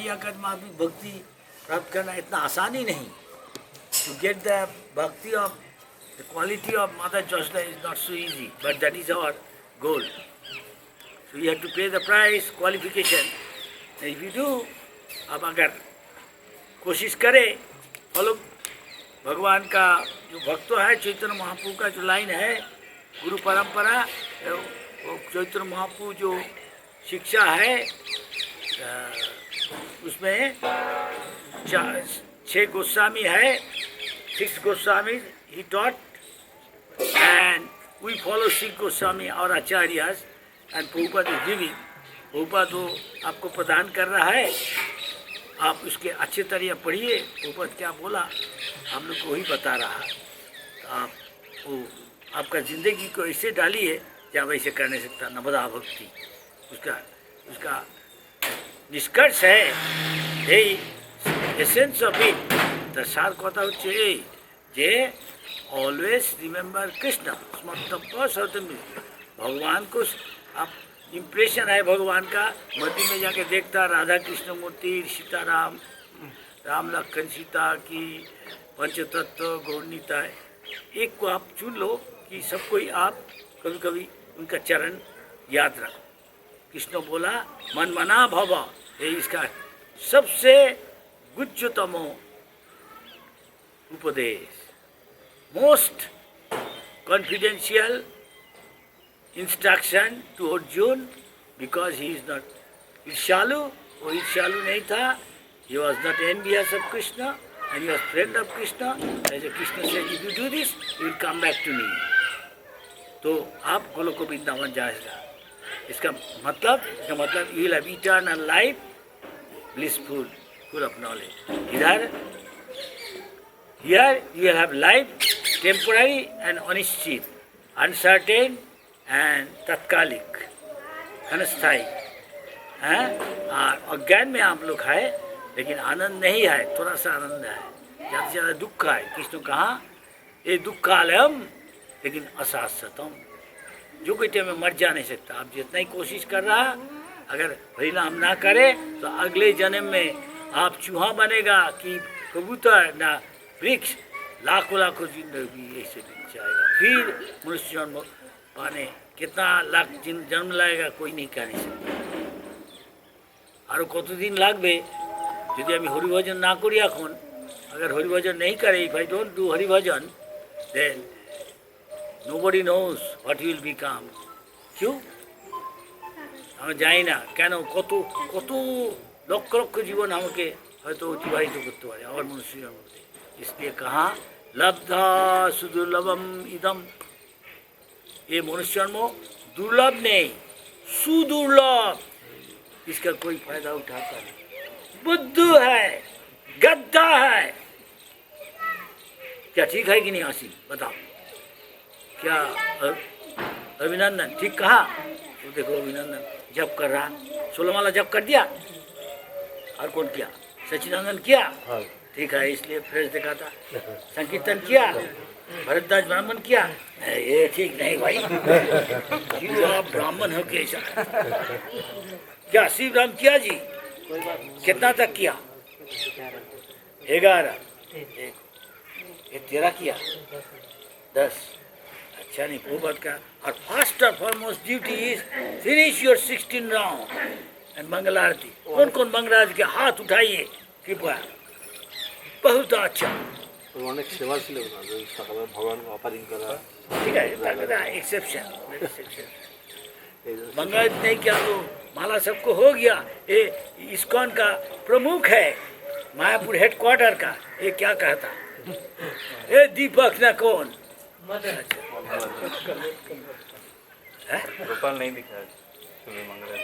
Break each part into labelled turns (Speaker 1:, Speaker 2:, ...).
Speaker 1: लियाकत माफी भक्ति प्राप्त करना इतना आसान ही नहीं. To get the bhakti of the quality of Mother Joshna is not so easy, but that is our goal. So you have to pay the price, qualification. And if you do, अब अगर कोशिश करें follow भगवान का जो भक्तों है चैतन्य महाप्रभु का जो लाइन है गुरु परंपरा वो चैतन्य महाप्रभु जो शिक्षा है उसमें 6 गोस्वामी है 6 Goswami he taught and we follow 6 Goswami और acharyas and Prabhupada is giving. Prabhupada वो आपको प्रदान कर रहा है, आप उसके अच्छे तरह पढ़िए. प्रभुपाद क्या बोला हम लोग को वही बता रहा है. तो आप वो आपका ज़िंदगी को ऐसे डालिए कि आप ऐसे कर नहीं सकता. नवदा भक्ति उसका निष्कर्ष है. यही एसेंस ऑफ इट. तो सार कथा হচ্ছে এই যে ऑलवेज रिमेंबर कृष्ण भगवान को आप इम्प्रेशन है भगवान का. मंदिर में जाके देखता राधा कृष्ण मूर्ति सीताराम राम लखन सीता की पंचतत्व गौरनीता है. एक को आप चुन लो कि सब कोई आप कभी कभी उनका चरण याद रखो. कृष्ण बोला मन मना भव, ये इसका सबसे गुज्जतम उपदेश, most confidential instruction to Arjun because he is not ईर्ष्यालु. वो ईर्ष्यालु नहीं था. He was not envious of Krishna and he was friend of Krishna. Krishna से if you do this you will come back to me. तो आप गोलोक वृंदावन जाएगा. इसका मतलब you will have eternal life blissful full of knowledge. इधर here you will have life temporary and अनिश्चित, uncertain and तत्कालिक, अनस्थायी हैं. और अज्ञान में आप लोग है लेकिन आनंद नहीं है. थोड़ा सा आनंद है, ज़्यादा से ज़्यादा दुख है. कृष्ण कहा ये दुखालयम लेकिन अशाश्वतम. जो कोई टाइम में मर जा नहीं सकता. आप जितना ही कोशिश कर रहा अगर हरिनाम ना करे तो अगले जन्म में आप चूहा बनेगा कि कबूतर ना वृक्ष. लाखों लाखों जिंदगी ऐसे बीत जाएगा. फिर मनुष्य जन्म पाने कितना लाख जन्म लगेगा कोई नहीं कह नहीं सकता. और कतदिन लागबे যদি আমি হরিভজন না করি. এখন अगर हरिभजन नहीं करे, if I don't do हरिभजन then nobody knows what will become. क्यों আমরা জানি না কেন কত কত লক্ষ লক্ষ জীবন আমাকে হয়তো অতিবাহিত করতে পারে আমার মনুষ্যের মধ্যে. इसलिए कहा लब्धा सुदुर्लभम इदम. ये मनुष्य जन्म दुर्लभ नहीं सुदुर्लभ. इसका कोई फायदा उठाता नहीं. बुद्धू है, गद्दा है. क्या ठीक है कि नहीं आसिम बताओ. क्या अभिनंदन ठीक कहा. तो देखो अभिनंदन जप कर रहा 16 माला जप कर दिया. और कौन किया? सचिदानंद किया. ठीक है इसलिए फ्रेश दिखा था. संकीर्तन किया. भरतदास ब्राह्मण किया. ये ठीक नहीं भाई. क्यों आप ब्राह्मण हो कैसा. क्या शिव राम किया जी. कितना तक किया. 11. ये 13 किया. 10. अच्छा नहीं प्रभुपाद का. और फर्स्ट और foremost duty is finish your 16 round and Mangal Aarti. कौन कौन मंगल आरती के हाथ उठाइए कृपया. बहुत अच्छा.
Speaker 2: অনেক সেবা ছিল সকালে ভগবান অফারিং করা.
Speaker 1: ठीक है एक्सेप्शन. मंगल नहीं किया तो माला सबको हो गया. ये इस्कॉन का प्रमुख है मायापुर हेडक्वार्टर का. ये क्या कहता ये दीपक ना कौन
Speaker 2: गोपाल नहीं दिखा मंगल.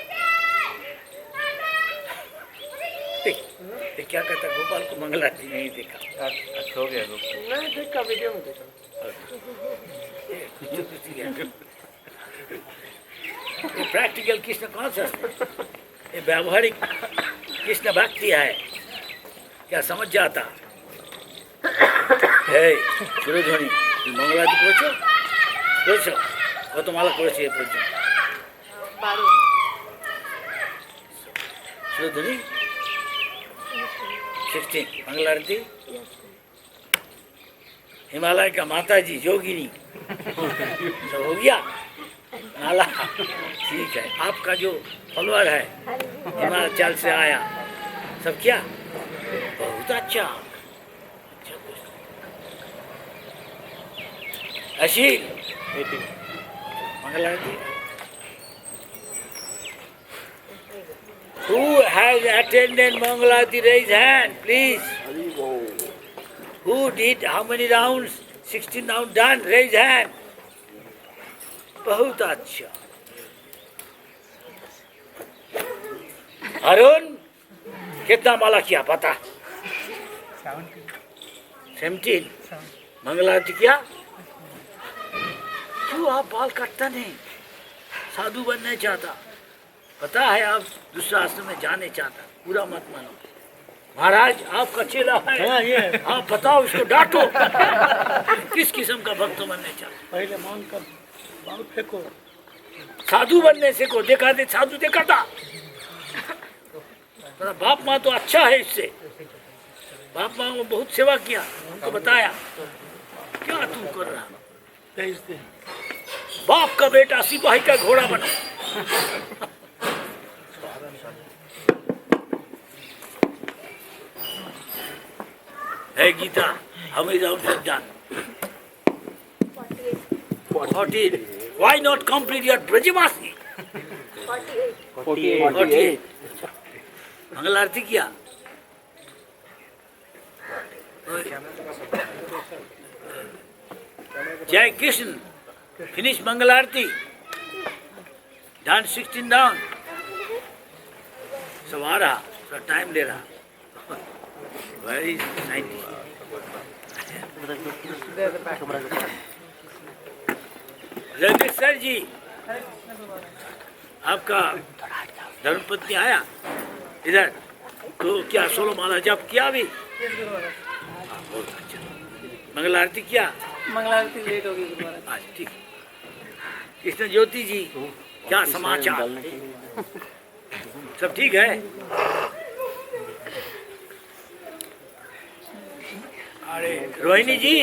Speaker 1: ये क्या कहता गोपाल को मंगल आरती नहीं देखा.
Speaker 2: अच्छा हो गया.
Speaker 3: नहीं देखा वीडियो में देखा.
Speaker 1: ये प्रैक्टिकल कृष्ण कौन सा. ये व्यावहारिक कृष्ण भक्ति है. क्या समझ जाता है. সুরধ্বনি मंगलाती করেছো করেছো কত মালা করেছে এ পর্যন্ত.
Speaker 3: 12.
Speaker 1: সুরধ্বনি 16 मंगल आरती। हिमालय का माता जी योगिनी सब हो गया नाला। ठीक है, आपका जो फॉलोअर है हिमाचल से आया सब क्या बहुत अच्छा। अशील मंगल आरती। Who has attended Mangalati? Raise hand, please.
Speaker 2: हरी बोल।
Speaker 1: Who did how many rounds? 16 rounds done. Raise hand. बहुत अच्छा। अरुण कितना माला किया पता? 17। मंगलारती किया? क्यों आप बाल काटता नहीं? साधु बनना चाहता, पता है आप दूसरा आश्रम में जाने चाहता, पूरा मत मानो। महाराज आपका चेला है, आप बताओ इसको डांटो। किस किस्म का भक्त बनने चाहता?
Speaker 3: पहले मांग कर बाल फेंको।
Speaker 1: साधु बनने से को देखा दे, साधु देखा था। बाप माँ तो अच्छा है इससे, बाप माँ को बहुत सेवा किया, उनको बताया क्या तू कर रहा,
Speaker 3: भेज दे।
Speaker 1: बाप का बेटा सिपाही का घोड़ा बना। है गीता हमें जाओ जान 14। Why not complete your ब्रजवासी? 48। मंगल आरती किया? जय Krishna. Finish Mangal Aarti. Dance 16 down. सब आ रहा, सब टाइम ले रहा। Very 90। रविश सर जी, आपका धर्मपत्नी आया इधर, तो क्या 16 माला जप किया अभी? बहुत अच्छा। मंगल आरती किया?
Speaker 3: मंगल आरती लेट होगी गुरुवार।
Speaker 1: ठीक। कृष्ण ज्योति जी, क्या समाचार? सब ठीक है? अरे रोहिणी जी,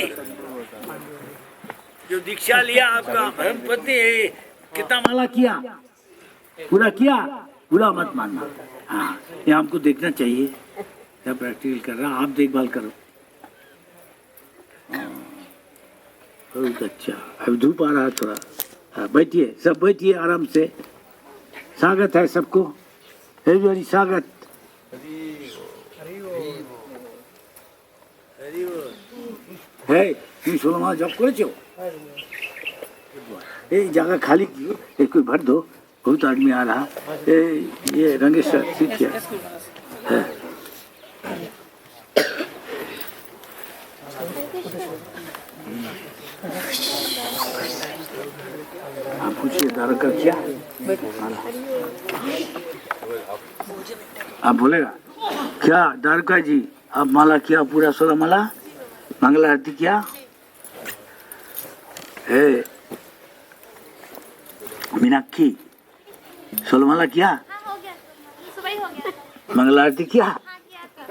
Speaker 1: जो दीक्षा लिया आपका धर्मपत्नी, कितना माला किया? पूरा किया? पूरा मत मानना। हाँ, ये हमको देखना चाहिए, क्या प्रैक्टिकल कर रहा, आप देखभाल करो। बहुत अच्छा। अब धूप आ रहा है थोड़ा। हाँ, बैठिए, सब बैठिए आराम से। स्वागत है सबको, एवरीबॉडी स्वागत। है तुम 16 माला जॉब করেছো? এই জায়গা খালি কি একটু ভর दो, बहुत आदमी आ रहा। ये रंगेश्वर ठीक है। आप पूछिए द्वारका क्या? आप बोलेगा क्या द्वारका जी? आप माला किया पूरा 16 माला? मंगल आरती किया? हे मीनाक्षी 16 माला किया?
Speaker 4: हाँ, हो गया, सुबह ही हो गया।
Speaker 1: मंगल आरती किया?
Speaker 4: हाँ, किया था।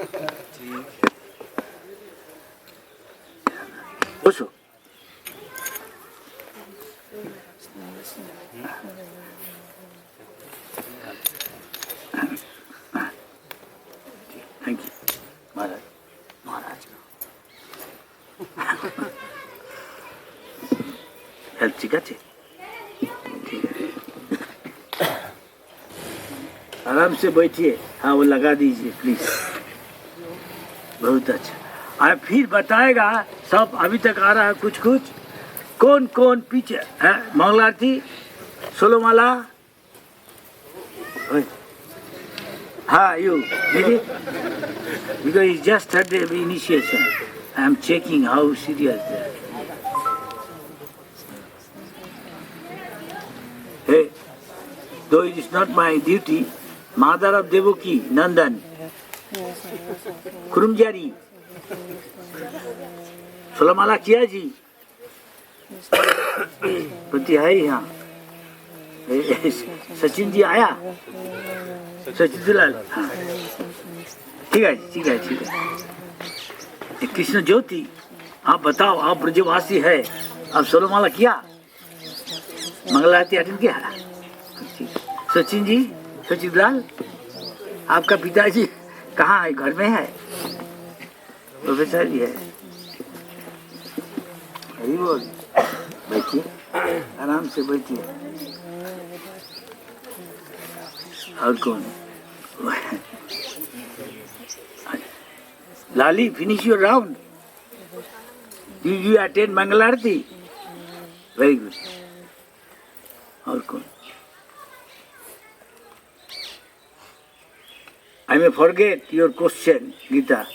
Speaker 1: बसो। थैंक यू महाराज। महाराज ठीक है, ठीक है, आराम से बैठिए। हाँ, वो लगा दीजिए प्लीज। बहुत अच्छा। अब फिर बताएगा सब, अभी तक आ रहा है कुछ कुछ। कौन कौन पीछे है? मंगल आरती 16 माला। हाँ, you did it? Because it's just third day of initiation. I am checking how serious they are. Hey, though it is not my duty, mother of Devaki, Nandan, Kurumjari, 16 माला किया जी? पति है यहाँ। सचिन जी आया? सचिन दुलाल, हाँ ठीक है ठीक है ठीक है। ये कृष्ण ज्योति, आप बताओ, आप ब्रजवासी है, आप सोलमाला किया, मंगल आरती अटेंड किया? ठीक। सचिन जी, सचिन लाल, आपका पिताजी कहाँ है? घर में है? प्रोफेसर जी है? हरी बोल। बैठिए, आराम से बैठिए। और कौन? लाली, finish your round. Did you attend Mangal Aarti? Very good. और कौन? I may forget your question, Gita.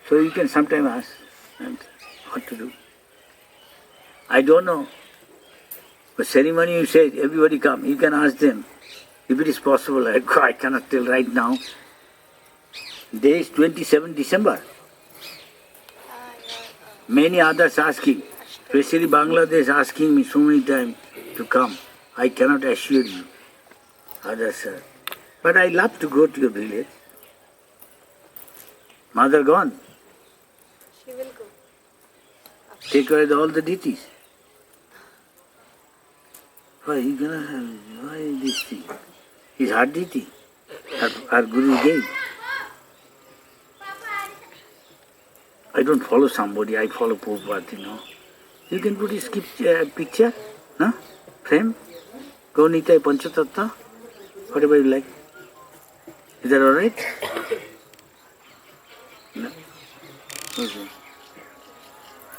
Speaker 1: So you can sometime ask and what to do. I don't know. The ceremony you said, everybody come. You can ask them. If it is possible, I cannot tell right now. Day is 27 December. Many others asking, especially Bangladesh asking me so many times to come. I cannot assure you. Others, sir. But I love to go to your village. Mother gone.
Speaker 4: She will go.
Speaker 1: Take away all the deities. Why you gonna have? Why this thing? His heart deity. Our Guru gave. I don't follow somebody. I follow Prabhupada, you know. You can put his picture, no? Frame. Go Nitai Panchatattva. Whatever you like. Is that all right? No. Okay.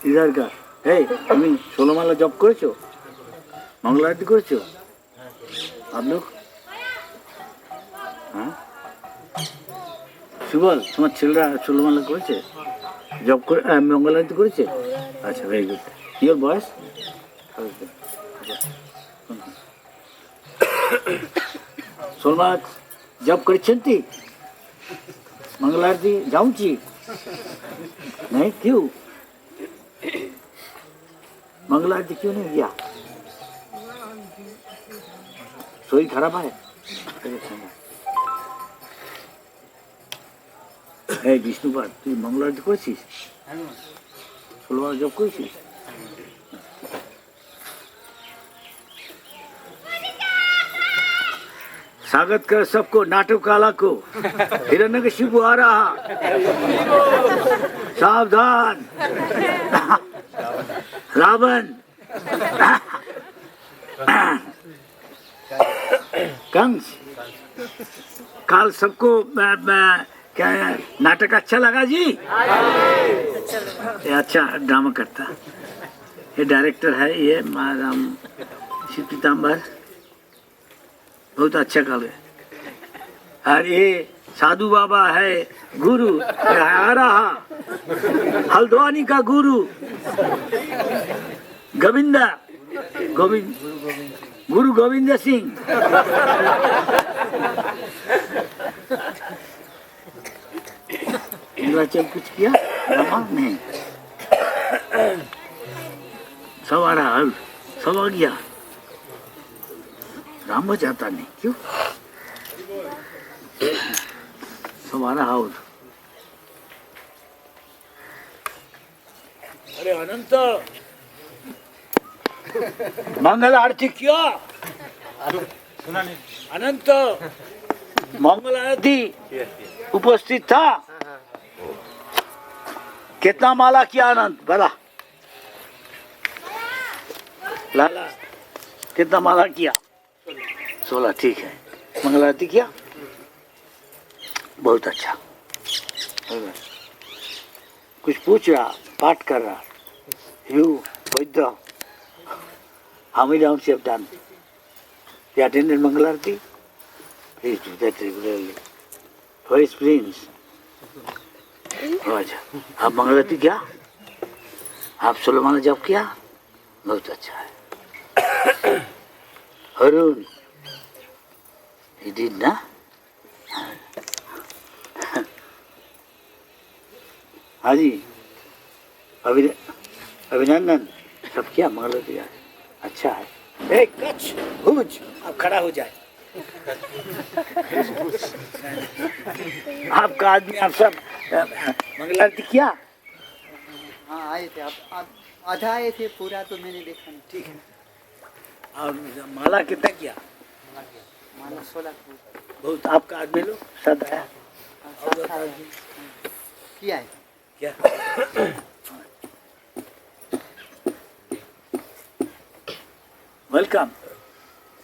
Speaker 1: इधर का, hey, তুমি ষোলমালা জপ করেছো? মঙ্গল আরতি করেছো? आप लोग? हाँ? সুবল, তোমার ছেলেরা ষোলমালা করেছে? জব করে মঙ্গল আরতি করেছে? আচ্ছা, ভেরি গুড। ইয়োর বয়স? ষোলমালা জব କରିଛନ୍ତି? মঙ্গল আরতি যাଉଛି? नहीं, क्यों? मंगल आरती क्यों नहीं किया? सोई खराब है? এই বিষ্ণুপাদ, তুই মঙ্গল আরতি করেছিস? ষোলমালা জপ করেছিস? स्वागत कर सबको, नाटकाला को। हिरण्यकशिपु आ रहा, सावधान। रावण, कंस। काल सबको क्या नाटक अच्छा लगा जी? ये अच्छा ड्रामा करता। ये डायरेक्टर है, ये राम श्री पीताम्बर, बहुत अच्छा काल है। और ये साधु बाबा है, गुरु आ रहा, हल्द्वानी का गुरु गोविंदा, गुरु गोविंद सिंह। निर्वाचन कुछ किया? नहीं, सब आ रहा, सब आ गया। राम जाता नहीं, क्यों? हमारा हाउस। अरे अनंत, मंगल आरती किया? अनंत, मंगल आरती उपस्थित था? कितना माला किया अनंत? बड़ा लाला, कितना माला किया? 16, ठीक है। मंगल आरती किया? बहुत अच्छा। कुछ पूछ रहा, पाठ कर रहा। You, Vaidya, how many rounds you have done? You attended Mangal Aarti? Please do that regularly. For his Prince. अच्छा, आप मंगल आरती किया? आप षोलमाला जप किया? बहुत अच्छा है। अरुण, he did ना? हाँ जी, अभिनंदन, सब किया मंगल दिया, अच्छा है। एक कच्छ भुज, अब खड़ा हो जाए। आपका आदमी आप सब मंगल आरती किया?
Speaker 5: हाँ आए थे आप आधा आए थे, पूरा तो मैंने देखा नहीं।
Speaker 1: ठीक है। और माला कितना किया?
Speaker 5: माना 16
Speaker 1: बहुत। आपका आदमी लोग सब आया
Speaker 5: किया है।
Speaker 1: क्या? Welcome.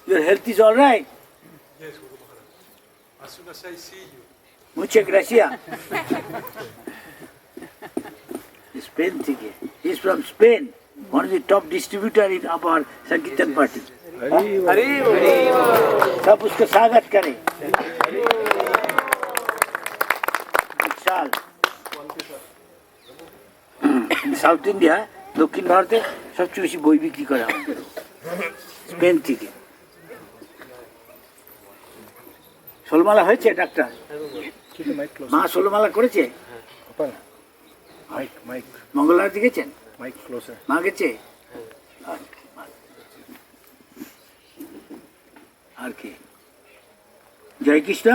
Speaker 1: Your health is all right.
Speaker 6: Yes, Guru Maharaj. As soon as I see you,
Speaker 1: Muchas gracias. Spain থেকে। He is from Spain. One of the top distributor in our Sankirtan party. सब उसका स्वागत करें। South India, দক্ষিণ ভারতে সবচেয়ে বেশি বই বিক্রি করে আমাদের স্পেন থেকে। ষোলমালা হয়েছে ডাক্তার? মা ষোলমালা করেছে? মঙ্গলবার গেছেন? মা গেছে? আর কি? জয় কৃষ্ণ।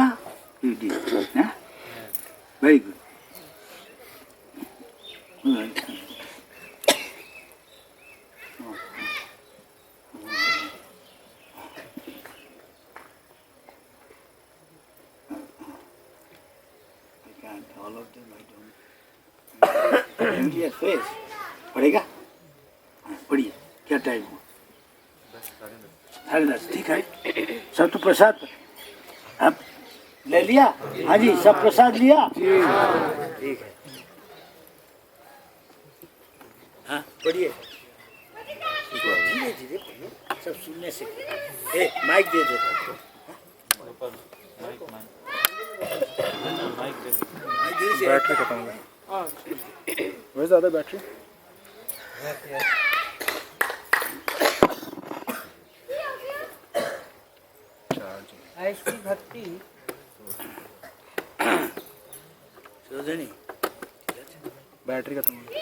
Speaker 1: হ্যাঁ, very good. All of them I don't. Familiar face. पढ़ेगा? पढ़िए। क्या टाइम हो? 10:30। ठीक है। सब तो प्रसाद अब ले लिया? हाँ जी, सब प्रसाद लिया? ठीक है। हाँ पढ़िए। धीरे धीरे पढ़िए, सब सुनने से। माइक दे दो।
Speaker 2: बैटरी खत्म हो गई। वही ज़्यादा बैटरी।
Speaker 3: ऐसी भक्ति
Speaker 1: सुधनी
Speaker 2: बैटरी खत्म हो गई।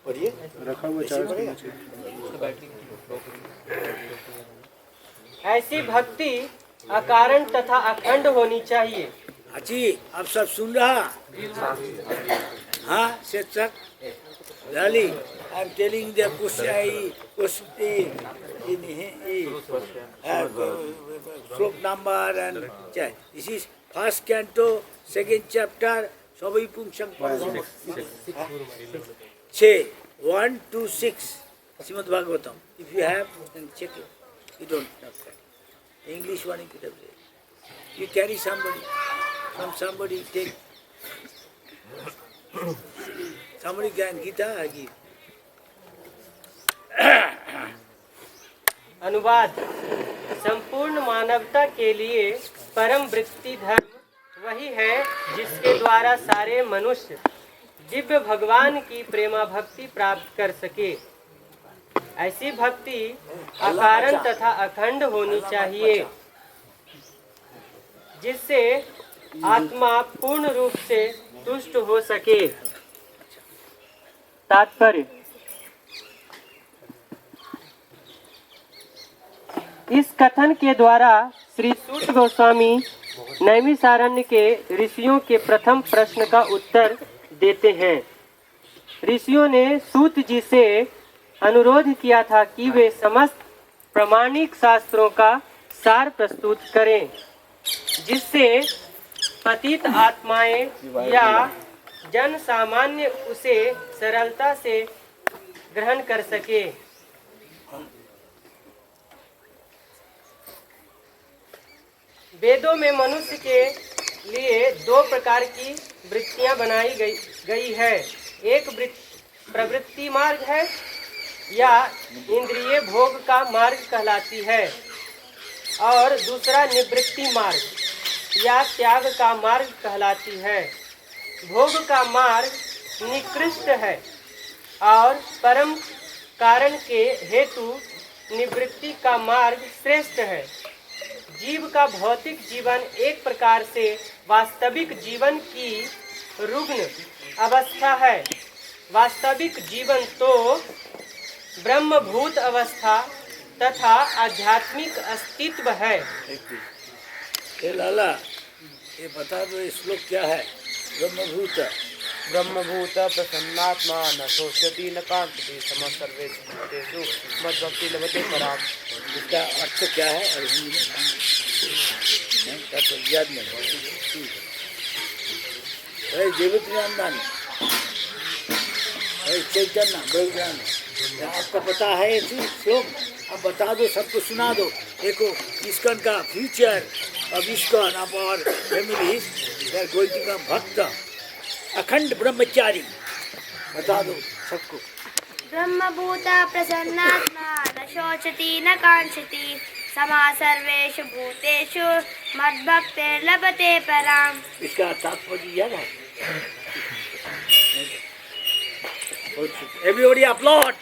Speaker 1: पढ़िए।
Speaker 2: रखा हुआ चार्ज करना चाहिए।
Speaker 3: ऐसी भक्ति अकारण तथा अखंड होनी चाहिए।
Speaker 1: अच्छी, आप सब सुन रहा? हाँ शिक्षक Really, I'm telling the slope number and this is first canto, second chapter. Sabai Pumshang 6, 1 to 6. Srimad Bhagavatam. If you have, then check it. You don't have that. English one you could have read. You carry somebody, from somebody take. Somebody can Gita, I give.
Speaker 3: अनुवाद। संपूर्ण मानवता के लिए परम वृत्ति धर्म वही है जिसके द्वारा सारे मनुष्य दिव्य भगवान की प्रेमा भक्ति प्राप्त कर सके। ऐसी भक्ति अकारण तथा अखंड होनी चाहिए, जिससे आत्मा पूर्ण रूप से तुष्ट हो सके। तात्पर्य। इस कथन के द्वारा श्री सूत गोस्वामी नैमिषारण्य के ऋषियों के प्रथम प्रश्न का उत्तर देते हैं। ऋषियों ने सूत जी से अनुरोध किया था कि वे समस्त प्रामाणिक शास्त्रों का सार प्रस्तुत करें, जिससे पतित आत्माएं या जन सामान्य उसे सरलता से ग्रहण कर सके। वेदों में मनुष्य के लिए दो प्रकार की वृत्तियां बनाई गई है। एक प्रवृत्ति मार्ग है या इंद्रिय भोग का मार्ग कहलाती है, और दूसरा निवृत्ति मार्ग या त्याग का मार्ग कहलाती है। भोग का मार्ग निकृष्ट है और परम कारण के हेतु निवृत्ति का मार्ग श्रेष्ठ है। जीव का भौतिक जीवन एक प्रकार से वास्तविक जीवन की रुग्ण अवस्था है। वास्तविक जीवन तो ब्रह्मभूत अवस्था तथा आध्यात्मिक अस्तित्व है।
Speaker 1: ये लाला, ये बता दो ये श्लोक क्या है? ब्रह्मभूत
Speaker 3: ब्रह्मभूत प्रसन्नात्मा न शोचति न कांक्षति समः सर्वेषु भूतेषु मद्भक्ति लभते पराम।
Speaker 1: इसका अर्थ क्या है? और हिंदी में क्या तो याद नहीं। अरे देवज्ञान, अरे चैतन्य देवज्ञान, आपका पता है ये श्लोक? अब बता दो, सबको सुना दो। देखो इस्कॉन का future of ISKCON, of our families, they are going to become भक्त, अखंड ब्रह्मचारी। बता दो सबको।
Speaker 4: ब्रह्मभूत प्रसन्नात्मा न शोचति न कांक्षति समः सर्वेषु भूतेषु मद्भक्तिर्लभते पराम।
Speaker 1: इसका तात्पर्य याद है? Everybody applaud.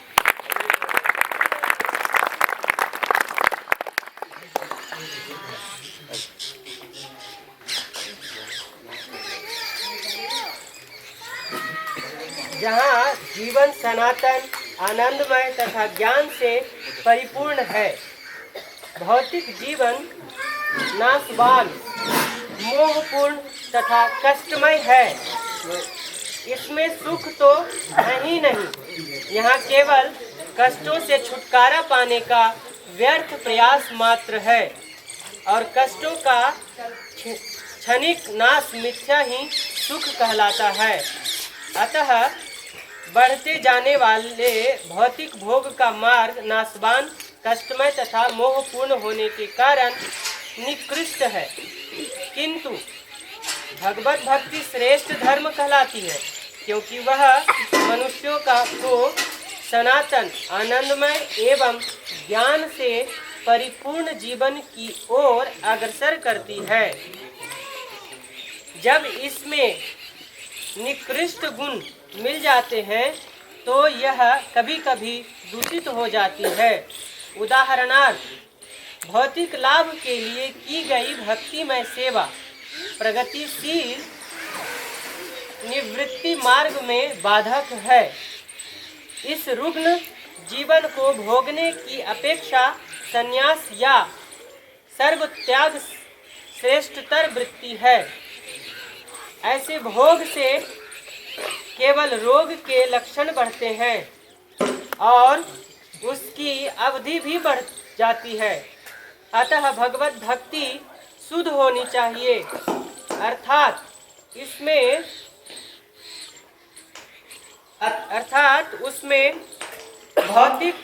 Speaker 3: जहाँ जीवन सनातन, आनंदमय तथा ज्ञान से परिपूर्ण है। भौतिक जीवन नाशवान, मोहपूर्ण तथा कष्टमय है। इसमें सुख तो है ही नहीं, यहाँ केवल कष्टों से छुटकारा पाने का व्यर्थ प्रयास मात्र है और कष्टों का क्षणिक नाश मिथ्या ही सुख कहलाता है। अतः बढ़ते जाने वाले भौतिक भोग का मार्ग नाशवान, कष्टमय तथा मोहपूर्ण होने के कारण निकृष्ट है, किंतु भगवत भक्ति श्रेष्ठ धर्म कहलाती है, क्योंकि वह मनुष्यों को सनातन, आनंदमय एवं ज्ञान से परिपूर्ण जीवन की ओर अग्रसर करती है। जब इसमें निकृष्ट गुण मिल जाते हैं तो यह कभी कभी दूषित हो जाती है। उदाहरणार्थ भौतिक लाभ के लिए की गई भक्तिमय सेवा प्रगतिशील निवृत्ति मार्ग में बाधक है। इस रुग्ण जीवन को भोगने की अपेक्षा संन्यास या सर्वत्याग श्रेष्ठतर वृत्ति है। ऐसे भोग से केवल रोग के लक्षण बढ़ते हैं और उसकी अवधि भी बढ़ जाती है। अतः भगवत भक्ति शुद्ध होनी चाहिए, अर्थात उसमें भौतिक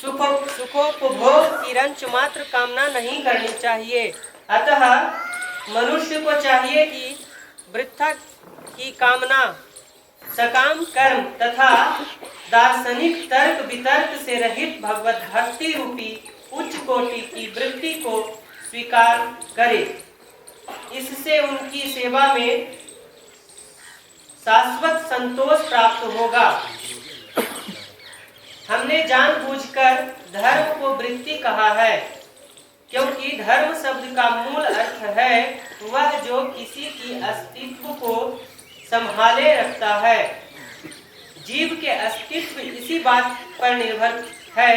Speaker 3: सुखोपभोग की रंच मात्र कामना नहीं करनी चाहिए। अतः मनुष्य को चाहिए कि वृथा की कामना, सकाम कर्म तथा दार्शनिक तर्क वितर्क से रहित भगवत भक्ति रूपी उच्च कोटि की वृत्ति को स्वीकार करे। इससे उनकी सेवा में शाश्वत संतोष प्राप्त होगा। हमने जानबूझकर धर्म को वृत्ति कहा है, क्योंकि धर्म शब्द का मूल अर्थ है वह जो किसी की अस्तित्व को संभाले रखता है। जीव के अस्तित्व इसी बात पर निर्भर है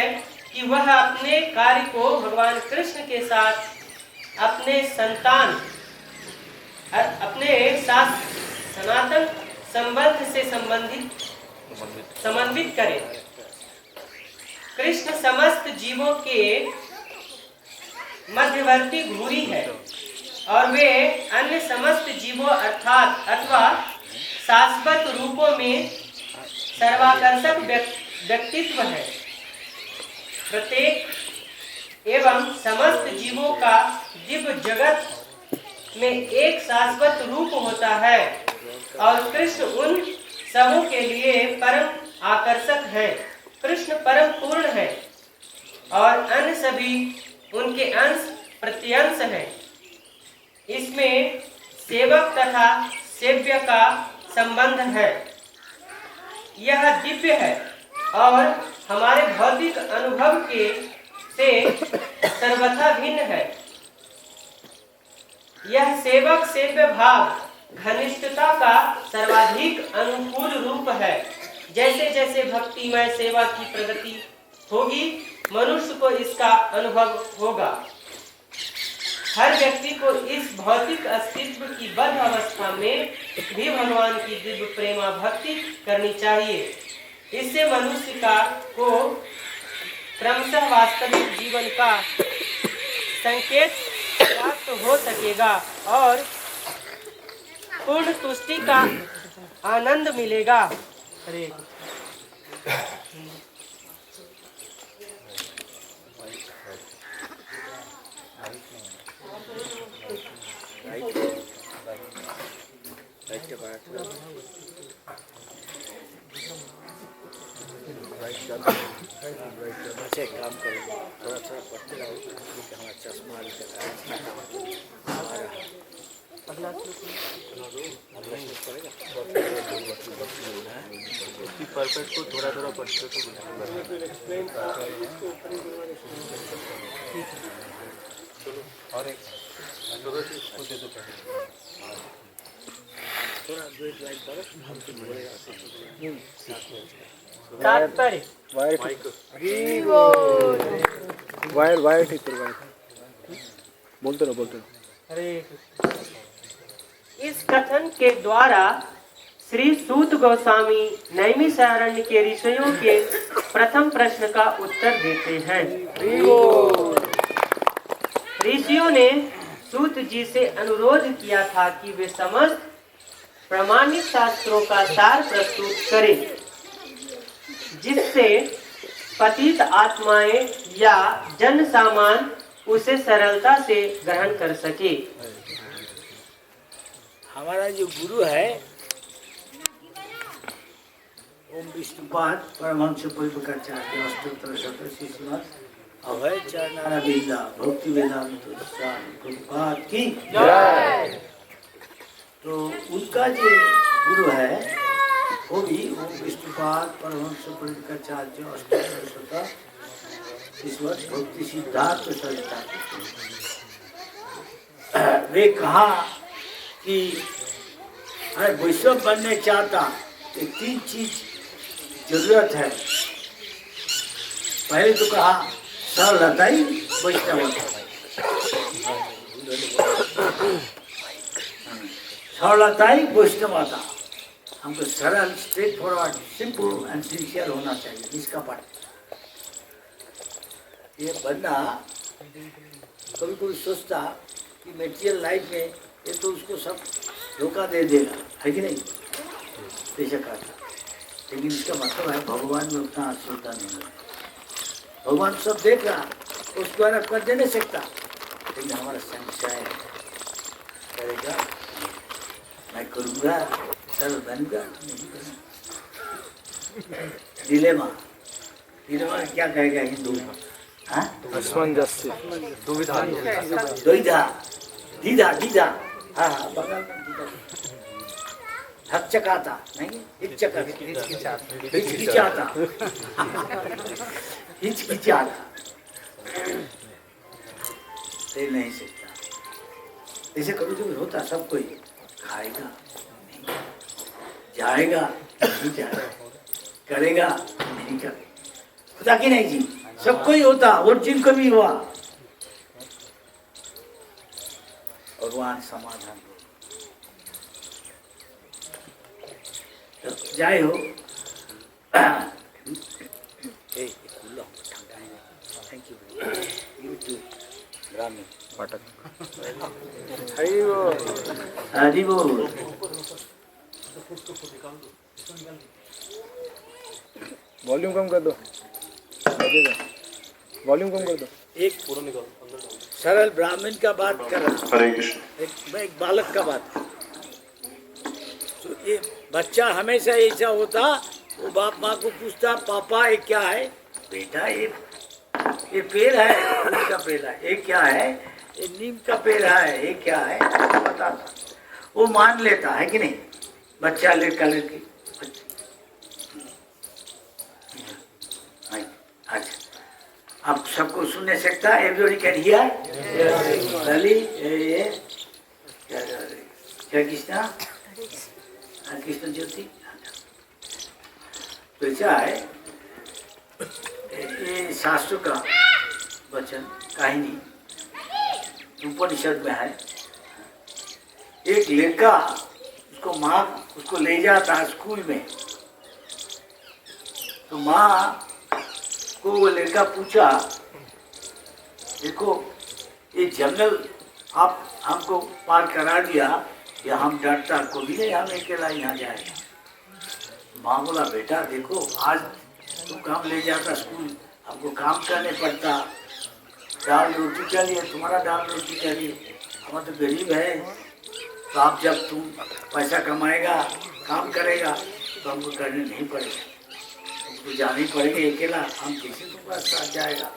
Speaker 3: कि वह अपने कार्य को भगवान कृष्ण के साथ अपने साथ सनातन संबंध से समन्वित करे। कृष्ण समस्त जीवों के मध्यवर्ती घूरी है और वे अन्य समस्त जीवों अथवा शाश्वत रूपों में सर्वाकर्षक व्यक्तित्व है। प्रत्येक एवं समस्त जीवों का दिव्य जगत में एक शाश्वत रूप होता है और कृष्ण उन सबों के लिए परम आकर्षक है। कृष्ण परम पूर्ण है और अन्य सभी उनके अंश प्रत्यंश हैं। इसमें सेवक तथा सेव्य का संबंध है। यह दिव्य है और हमारे भौतिक अनुभव के से सर्वथा भिन्न है। यह सेवक सेव्य भाव घनिष्ठता का सर्वाधिक अनुकूल रूप है। जैसे जैसे भक्तिमय सेवा की प्रगति होगी, मनुष्य को इसका अनुभव होगा। हर व्यक्ति को इस भौतिक अस्तित्व की बद्ध अवस्था में भी भगवान की दिव्य प्रेमा भक्ति करनी चाहिए। इससे मनुष्य को क्रमशः वास्तविक जीवन का संकेत प्राप्त हो सकेगा और पूर्ण तुष्टि का आनंद मिलेगा। हरे
Speaker 1: अच्छा एक काम करो, थोड़ा थोड़ा पढ़ते रहो, क्योंकि हमारा चश्मा भी चला है। अगला श्लोक पड़ेगा
Speaker 2: परफेक्ट को थोड़ा थोड़ा पढ़ते तो और एक
Speaker 1: थोड़ा दो एक लाइन पढ़ो, हमको बोलेगा।
Speaker 3: तात्पर्य
Speaker 2: वायर ठीक कर बोलते रहो
Speaker 3: हरे इस कथन के द्वारा श्री सूत गोस्वामी नैमिषारण्य के ऋषियों के प्रथम प्रश्न का उत्तर देते हैं। ऋषियों ने सूत जी से अनुरोध किया था कि वे समस्त प्रमाणित शास्त्रों का सार प्रस्तुत करें, जिससे पतित आत्माएं या जन सामान उसे सरलता से ग्रहण कर सके।
Speaker 1: हमारा जो गुरु है ओम विष्णुपाद परमहंस परिवराचार्य अष्टोत्तर शतशी श्रीमद् अभय चरणारा विद्या भक्ति वेदांत स्वामी प्रभुपाद की जय। तो उनका जो गुरु है वो भी ओम विष्णुपाद परमहंस परिवराचार्य अष्टोत्तर शतशी श्रीमद् भक्ति सिद्धार्थ सरस्वती। वे कहा कि अरे वैष्णव बनने चाहता तो 3 चीज जरूरत है। पहले तो कहा सरलता ही वैष्णव होता, सरलता ही वैष्णव होता। हमको सरल, straight forward, simple and sincere होना चाहिए, इसका पाठ। ये बनना कभी कोई सोचता कि मेटेरियल लाइफ में ये तो उसको सब धोखा दे देगा, है कि नहीं, बेशक आता। लेकिन इसका मतलब है भगवान में उतना श्रद्धा नहीं है। भगवान सब देख रहा, उसको अलग कर दे नहीं सकता, लेकिन हमारा संशय करेगा, मैं करूँगा, सरल बनूंगा, नहीं करूँगा। डिलेमा क्या कहेगा हिंदू? हाँ,
Speaker 2: दुविधा
Speaker 1: दीदा दीदा, हाँ हाँ, बगल में दीदा, हकचकाता नहीं, हिचकिचाता, हिचकिचाता, दे नहीं सकता। ऐसे कभी कभी होता, सब कोई खाएगा नहीं, जाएगा नहीं जाएगा, करेगा नहीं करेगा, खुदा की नहीं जी, सबको ही होता, और जिनको भी हुआ। और वहाँ समाधान हो जाए हो। थैंक यू ग्रामीण हरी बोल।
Speaker 2: वॉल्यूम कम कर दो, वॉल्यूम कम कर दो।
Speaker 1: एक सरल ब्राह्मण का बात कर रहा, एक बालक का बात। तो ये बच्चा हमेशा ऐसा होता, वो बाप माँ को पूछता, पापा ये क्या है? बेटा ये पेड़ है, उसका पेड़ है। ये क्या है? ये नीम का पेड़ है। ये क्या है? बताता, वो मान लेता है कि नहीं, बच्चा लड़का लड़की। अच्छा, आप सबको सुन नहीं सकता, एवरीबॉडी कैन हियर। ये क्या कृष्णा, कृष्ण ज्योति। तो ऐसा है, ये शास्त्र का वचन कहानी उपनिषद में है। एक लड़का उसको माँ उसको ले जाता है स्कूल में, तो माँ को वो लड़का पूछा, देखो ये जंगल आप हमको पार करा दिया, या हम डरता कभी नहीं हम अकेला यहाँ जाएगा। माँ बोला बेटा देखो आज तुम काम ले जाता स्कूल, हमको काम करने पड़ता, दाल रोटी के लिए, तुम्हारा दाल रोटी के लिए, हम तो गरीब है, तो आप जब तुम पैसा कमाएगा काम करेगा तो हमको करने नहीं पड़ेगा, तुमको जाना ही पड़ेगा अकेला, हम कैसे तुम्हारे साथ जाएगा।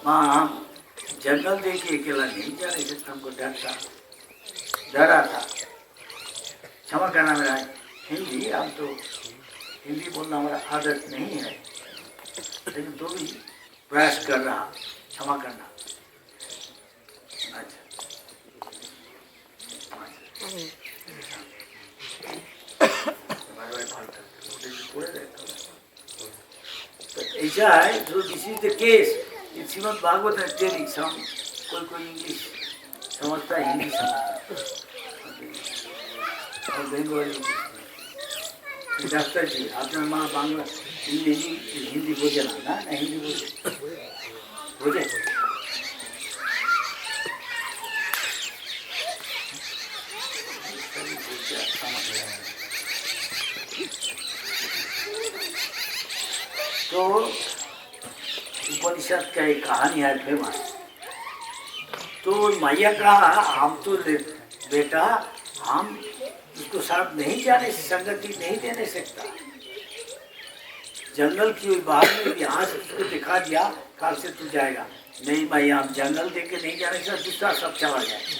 Speaker 1: माँ हम जंगल देख के अकेला नहीं जाने सकता, हमको डरा था। क्षमा करना मेरा हिंदी, हम तो हिंदी बोलना हमारा आदत नहीं है, लेकिन तो भी प्रयास कर रहा, क्षमा करना। अच्छा ऐसा है जो this is the case in Shrimad Bhagavat है टेलिंग सम, कोई इंग्लिश समझता है, हिंदी समझता और बंगाली। डॉक्टर जी आपने माँ बांग्ला हिंदी बोझे ना हिंदी बोझे तो उपनिषद का एक कहानी है फेमस। तो मैया कहा हम तो बेटा हम उसको साथ नहीं जाने संगति नहीं देने सकता, जंगल की बाहर में यहाँ से उसको दिखा दिया, कल से तू जाएगा नहीं मैया, हम जंगल देख के नहीं जाने से दूसरा सब चला जाएगा।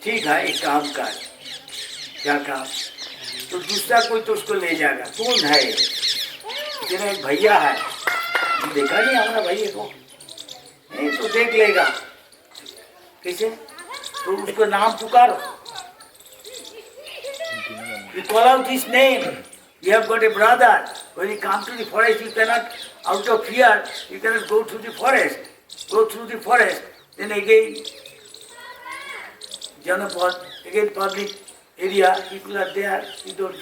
Speaker 1: ठीक है एक काम कर, क्या काम, तो दूसरा कोई तो उसको ले जाएगा। कौन है? तेरा एक भैया है, देखा नहीं हमारा भैया को, नहीं तो देख लेगा कैसे, तो उसको नाम पुकारो, you call out his name. You have got a brother. When you come to the forest, you cannot, out of fear, you cannot go through the forest. Go through the forest. Then again, Janapad, again public area, people are there. You don't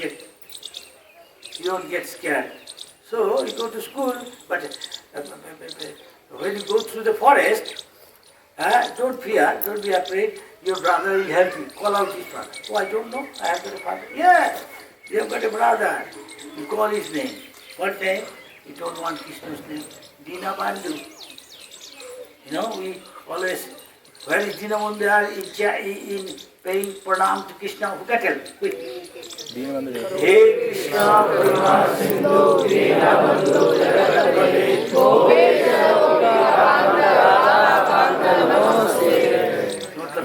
Speaker 1: get scared. So you go to school, but when you go through the forest, don't fear, don't be afraid. Your brother will help you. Call out his father. Oh, I don't know. I have got a father. Yes, you have got a brother. You call his name. What name? You don't want Krishna's name. Dinabandhu. You know, we always, where is Dinabandhu? In paying pranam to Krishna. Who can tell? Quick. Hey Krishna, Prema Sindhu, Dinabandhu, Jagatapati,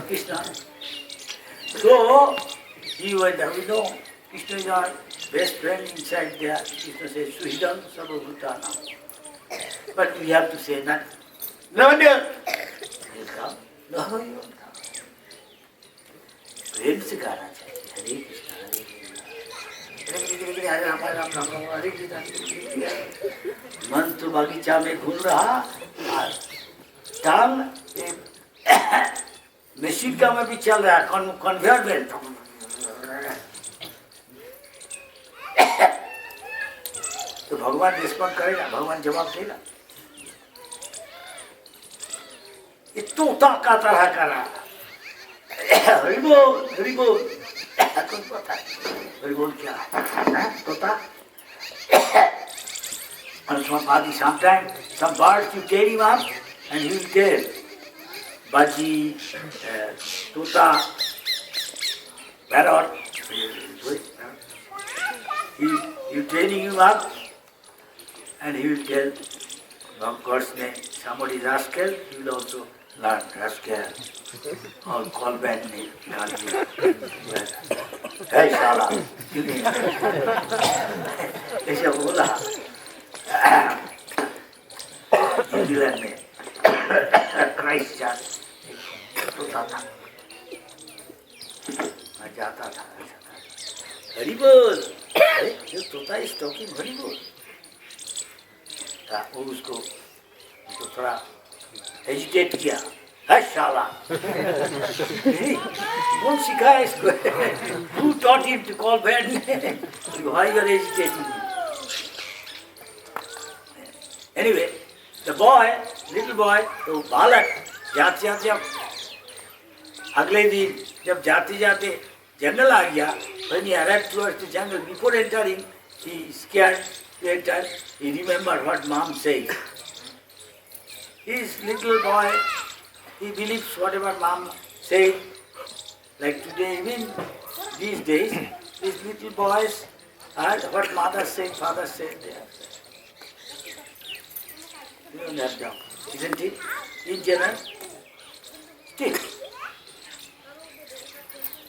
Speaker 1: Krishna. So, he went down. We know Krishna is our best friend inside there. Krishna says, Suhidam Sarvabhutanam. But we have to say that. No, dear. He'll come. No, he won't come. प्रेम से गाना चाहिए, हरे कृष्णा हरे राम राम राम राम हरे कृष्णा। मन तो बगीचा में घूम रहा, टांग मशीका में भी चल रहा है, कन्वेयर बेल्ट। तो भगवान रिस्पॉन्ड करेगा, भगवान जवाब देगा। ये तोता का तरह कर रहा है, हरि बोल हरि बोल। कौन पता है हरि बोल क्या है? तोता। And sometimes some birds you carry him up and he will tell. Baji, Tuta, parrot, you training him up and he will tell God's name. Somebody is rascal, he will also learn rascal or call bad name. Hey Shala, ऐसा बोला England में Christ church होता था, मैं जाता था, ऐसा था। हरि बोल, जो तोता इज टॉकिंग हरि बोल। था, वो उसको थोड़ा हेजिटेट किया, है शाला। कौन सिखाया इसको? Who taught him to call bad name? Why you are hesitating? Anyway, the boy, little boy, तो बालक जाते जाते अगले दिन जब जाते जाते जंगल आ गया, when he arrived towards the jungle, before entering, he scared to enter. He remembered what mom said. His little boy, he believes whatever mom said. Like today, even these days, these little boys heard what mother said, father said. You don't have doubt, isn't it? In general, still.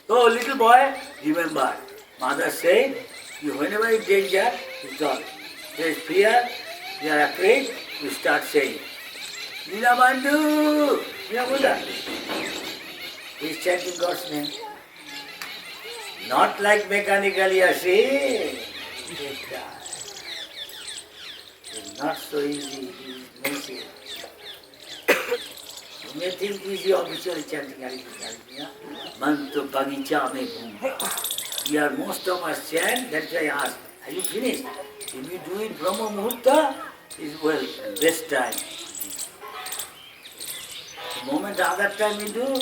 Speaker 1: So little boy, remember, mother said, you whenever in danger, you talk. There is fear, you are afraid, you start saying, Nina Bandhu, Nina Buddha. He is chanting God's name. Not like mechanically you are saying. It's not so easy, it is messy. You may think easy officially chanting Hare Man to bagicha mein ghum. We are most of us chant, that's why I ask, are you finished? If you do it Brahma Muhurta, is well, best time. The moment other time you do,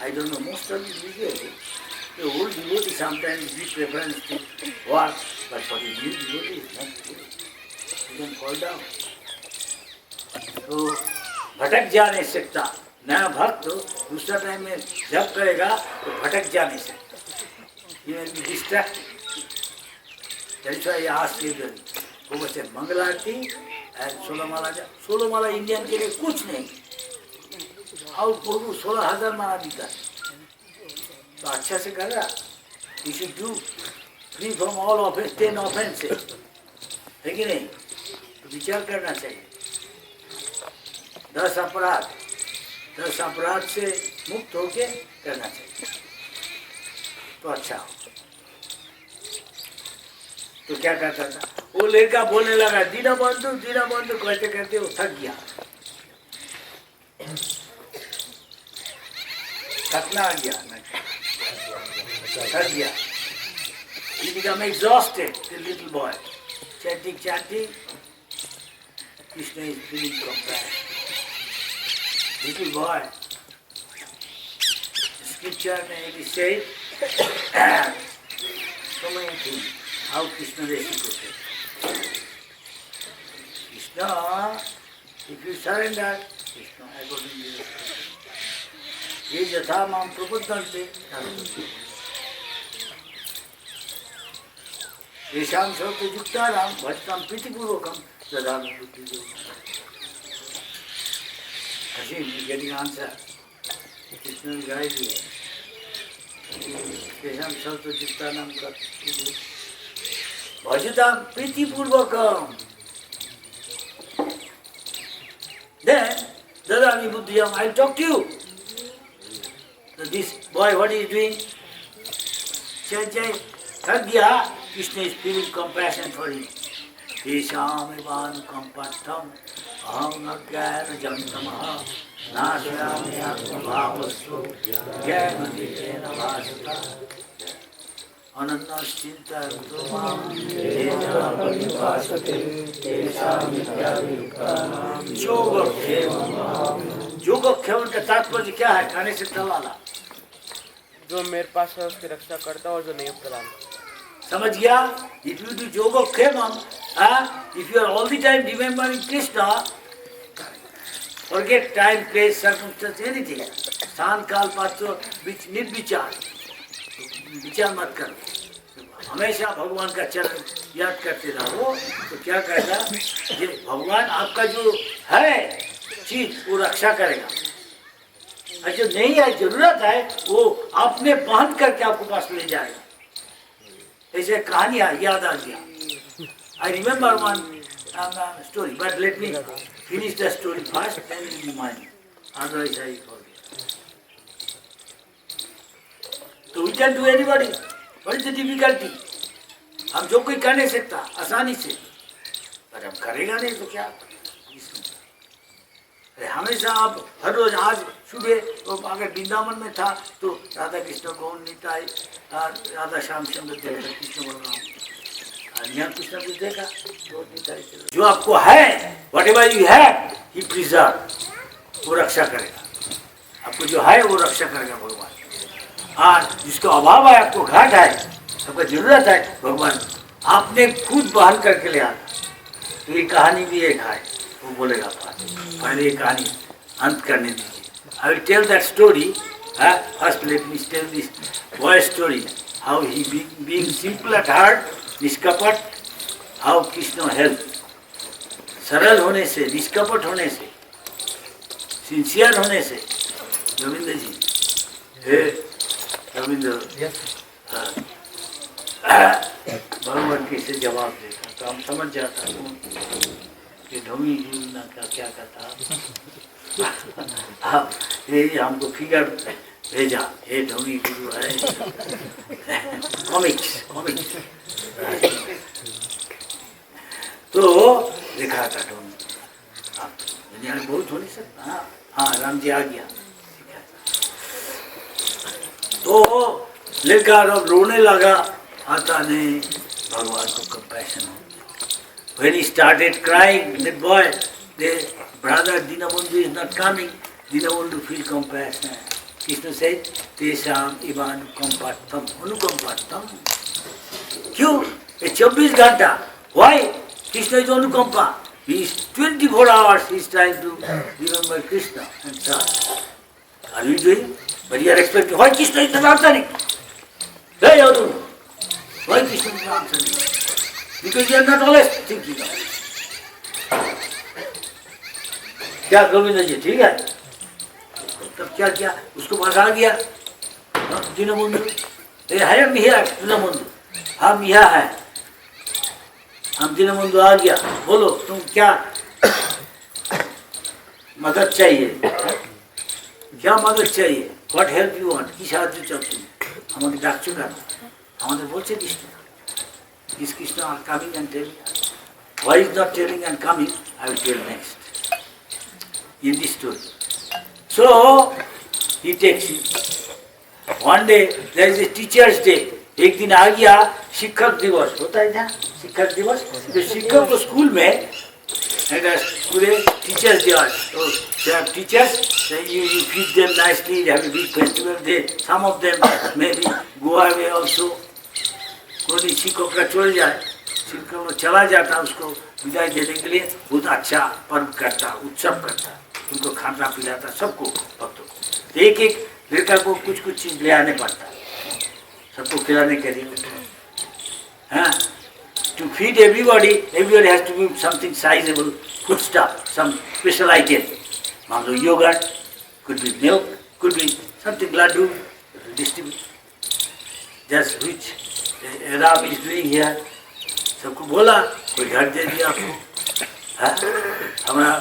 Speaker 1: I don't know, most of it usually. The old devotee sometimes give preference to work, but for the new devotee it's not good. You can fall down. तो भटक जा नहीं सकता, नया भक्त दूसरा time में जब करेगा तो भटक जा नहीं सकता. You will be distracted. That is why I asked you वो बच्चे मंगल आरती and सोलह माला इंडियन के लिए कुछ नहीं. और पूर्व 16,000 माला दिखा तो अच्छा से कर रहा. You should do free from all offense, 10 offenses. है कि नहीं? तो विचार करना चाहिए. 10 अपराध से मुक्त होके करना चाहिए तो अच्छा हो. तो क्या करता था वो लड़का बोलने लगा दीना बंधु कहते कहते वो थक गया. थकना आ गया, थक गया. He became exhausted, the little boy. Chanting. Krishna is feeling compassion. Little boy. Scripture may say so many things. How Krishna reciprocated. Krishna, if you surrender, Krishna according to your ये यथा माम प्रबुद्धन्ते येषां सर्वयुक्तानां भजतां प्रीतिपूर्वकं ददामि बुद्धियोगं. Actually, you getting answer. Krishna will guide you. येषां सर्वयुक्तानां भजतां प्रीतिपूर्वकं. Then ददामि बुद्धियोगं. I'll talk to you. So this boy, what is doing? Jai, thak gaya. Krishna is feeling compassion for him. Tesham evanukampatham aham agyana jantamaha nashayami atmabhavasya jayamanditena bhasata anantaschinta rutamam tena parivasate tesham idyavyukanam yogakshevam. योगक्षेम का तात्पर्य क्या है? खाने से वाला
Speaker 3: जो मेरे पास है उसकी रक्षा करता और जो नहीं प्रदान.
Speaker 1: समझ गया? If you do yogakshevam, if you are all the time remembering Krishna, forget time, place, circumstance, anything. स्थान काल पात्र निर्विचार, विचार मत करो. हमेशा भगवान का चरण याद करते रहो. तो क्या कहता? ये भगवान आपका जो है चीज वो रक्षा करेगा. और जो नहीं है, जरूरत है, वो आपने पहन करके आपको पास ले जाएगा. ऐसे कहानियां याद आ गया. I remember one story, but let me finish the story first, then will be mine, otherwise I forget. तो we can do anybody. What is the difficulty? हम जो कोई कर नहीं सकता आसानी से, पर हम करेगा नहीं तो क्या? अरे हमेशा आप हर रोज, आज सुबह वो अगर वृंदावन में था तो राधा कृष्ण गौर निताई, राधा श्याम चंद्र देखा, कृष्ण बलराम, यहाँ कृष्ण को देखा गौर निताई। जो आपको है, what ever you have, he preserve, वो रक्षा करेगा। आपको जो है वो रक्षा करेगा भगवान। आज जिसको अभाव है, आपको घाट है, आपको जरूरत है, भगवान आपने खुद बहन करके ले आता। तो ये कहानी भी एक है, वो बोलेगा पहले ये कहानी अंत करने दीजिए। I will tell that story. First let me tell this boy story, how he being simple at heart, निष्कपट, हाउ कृष्ण हेल्प। सरल होने से, निष्कपट होने से, सिंसियर होने से। रविंद्र जी, हे रविंद्र, भगवान कैसे जवाब देता तो हम समझ जाता हूँ कि ढोंगी जुलना का क्या कहता। ये हमको फिगर भेजा, ये ढोंगी गुरु है, कॉमिक्स। तो देखा था ढोंगी, दुनिया में बहुत हो नहीं सकता। हाँ, राम जी आ गया। तो लड़का अब रोने लगा, आता नहीं, भगवान को कंपैशन हो गया। When he started crying, that boy, the brother Dinabandhu is not coming. Dinabandhu feel compassion. Krishna said, Tesam ivan anukampatam. क्यों? ये 24 घंटा. Why? Krishna is anukampa. He is 24 hours. He is trying to remember Krishna and serve. Are you doing? But you are expecting. Why Krishna is not answering? Hey, Arun. Why Krishna is not answering? Because you are not always thinking of it. क्या गोविंद जी ठीक है? तब क्या किया? उसको भगा गया दीनबंधु। है मिया दीनबंधु, हाँ मिया है, हम दीनबंधु आ गया। बोलो तुम क्या मदद चाहिए? क्या मदद चाहिए? What help you want? কি সাহায্য চাও তুমি? আমাকে ডাকছো কেন? আমাদের বলছে Krishna. Is Krishna coming and telling? Why is not telling and coming? I will tell next in this story. So he takes him. One day there is a teacher's day. एक दिन आ गया शिक्षक दिवस, होता है ना शिक्षक दिवस। तो शिक्षक को स्कूल में पूरे टीचर्स डे, तो teachers you feed them nicely, they have a big festival. They some of them maybe go away also. कोई शिक्षक चल जाए, शिक्षक चला जाता, उसको विदाई देने के लिए बहुत अच्छा पर्व करता, उत्सव करता, उनको खाना पिलाता, सबको भक्तों को। एक एक लड़का को कुछ कुछ चीज ले आने पड़ता, सबको खिलाने के लिए। हाँ, to feed everybody has to be something sizable, food stuff, some special item. मान लो yogurt, could be milk, could be something laddu, distribute. Just which Ram is doing here. सबको बोला, कोई घर दे दिया आपको, हमारा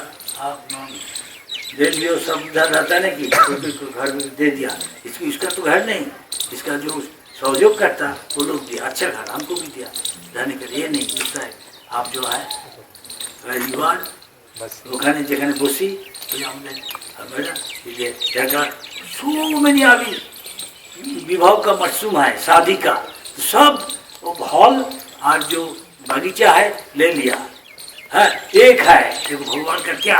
Speaker 1: दे दियो, सब उधर रहता है ना कि कोई घर दे दिया। इसका तो घर नहीं, इसका जो सहयोग करता वो लोग दिया, अच्छा घर हमको भी दिया रहने के लिए। नहीं पूछता है आप जो है युवान ওখানে যেখানে বসি আমাদের सो मेनी अभी विवाह का मरसूम है, शादी का, तो सब वो हॉल और जो बगीचा है ले लिया है। एक है देखो भगवान का क्या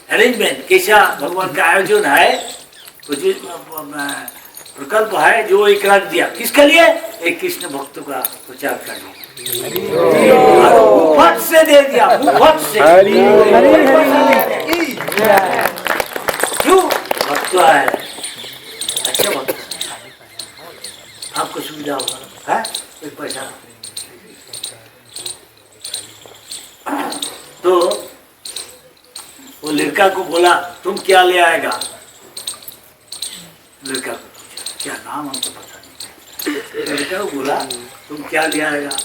Speaker 1: अरेंजमेंट, कैसा भगवान का आयोजन है, कुछ प्रकल्प है जो एक रख दिया। किसके लिए? एक कृष्ण भक्तों का प्रचार करने, मुफ्त से दे दिया, मुफ्त से। क्यों? भक्त है, अच्छा भक्त, आपको सुविधा होगा, है कोई पैसा। तो वो लड़का को बोला तुम क्या ले आएगा? लड़का को पूछा, क्या नाम हमको पता नहीं। लड़का को बोला तुम क्या ले आएगा?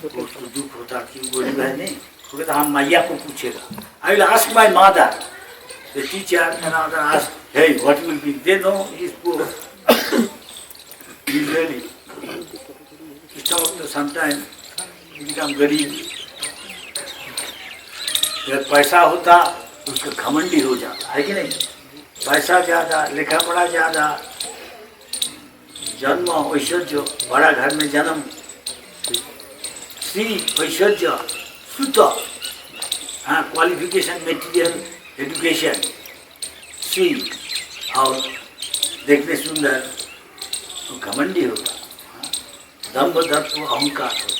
Speaker 1: उसको दुख होता कि गोरी बहन नहीं, वो कहता हम मैया को पूछेगा। I will ask my mother, the teacher and other ask he what will be, they know is poor usually Krishna Bhakta sometimes become गरीब। जब पैसा होता तो उसका घमंडी हो जाता है कि नहीं? पैसा ज़्यादा, लिखा पढ़ा ज़्यादा, जन्म ऐश्वर्य, बड़ा घर में जन्म, श्री ऐश्वर्य, सुत, हाँ, क्वालिफिकेशन, मटेरियल, एजुकेशन, श्री और देखने सुंदर, तो घमंडी होगा, दम्भ दर्प अहंकार होगा।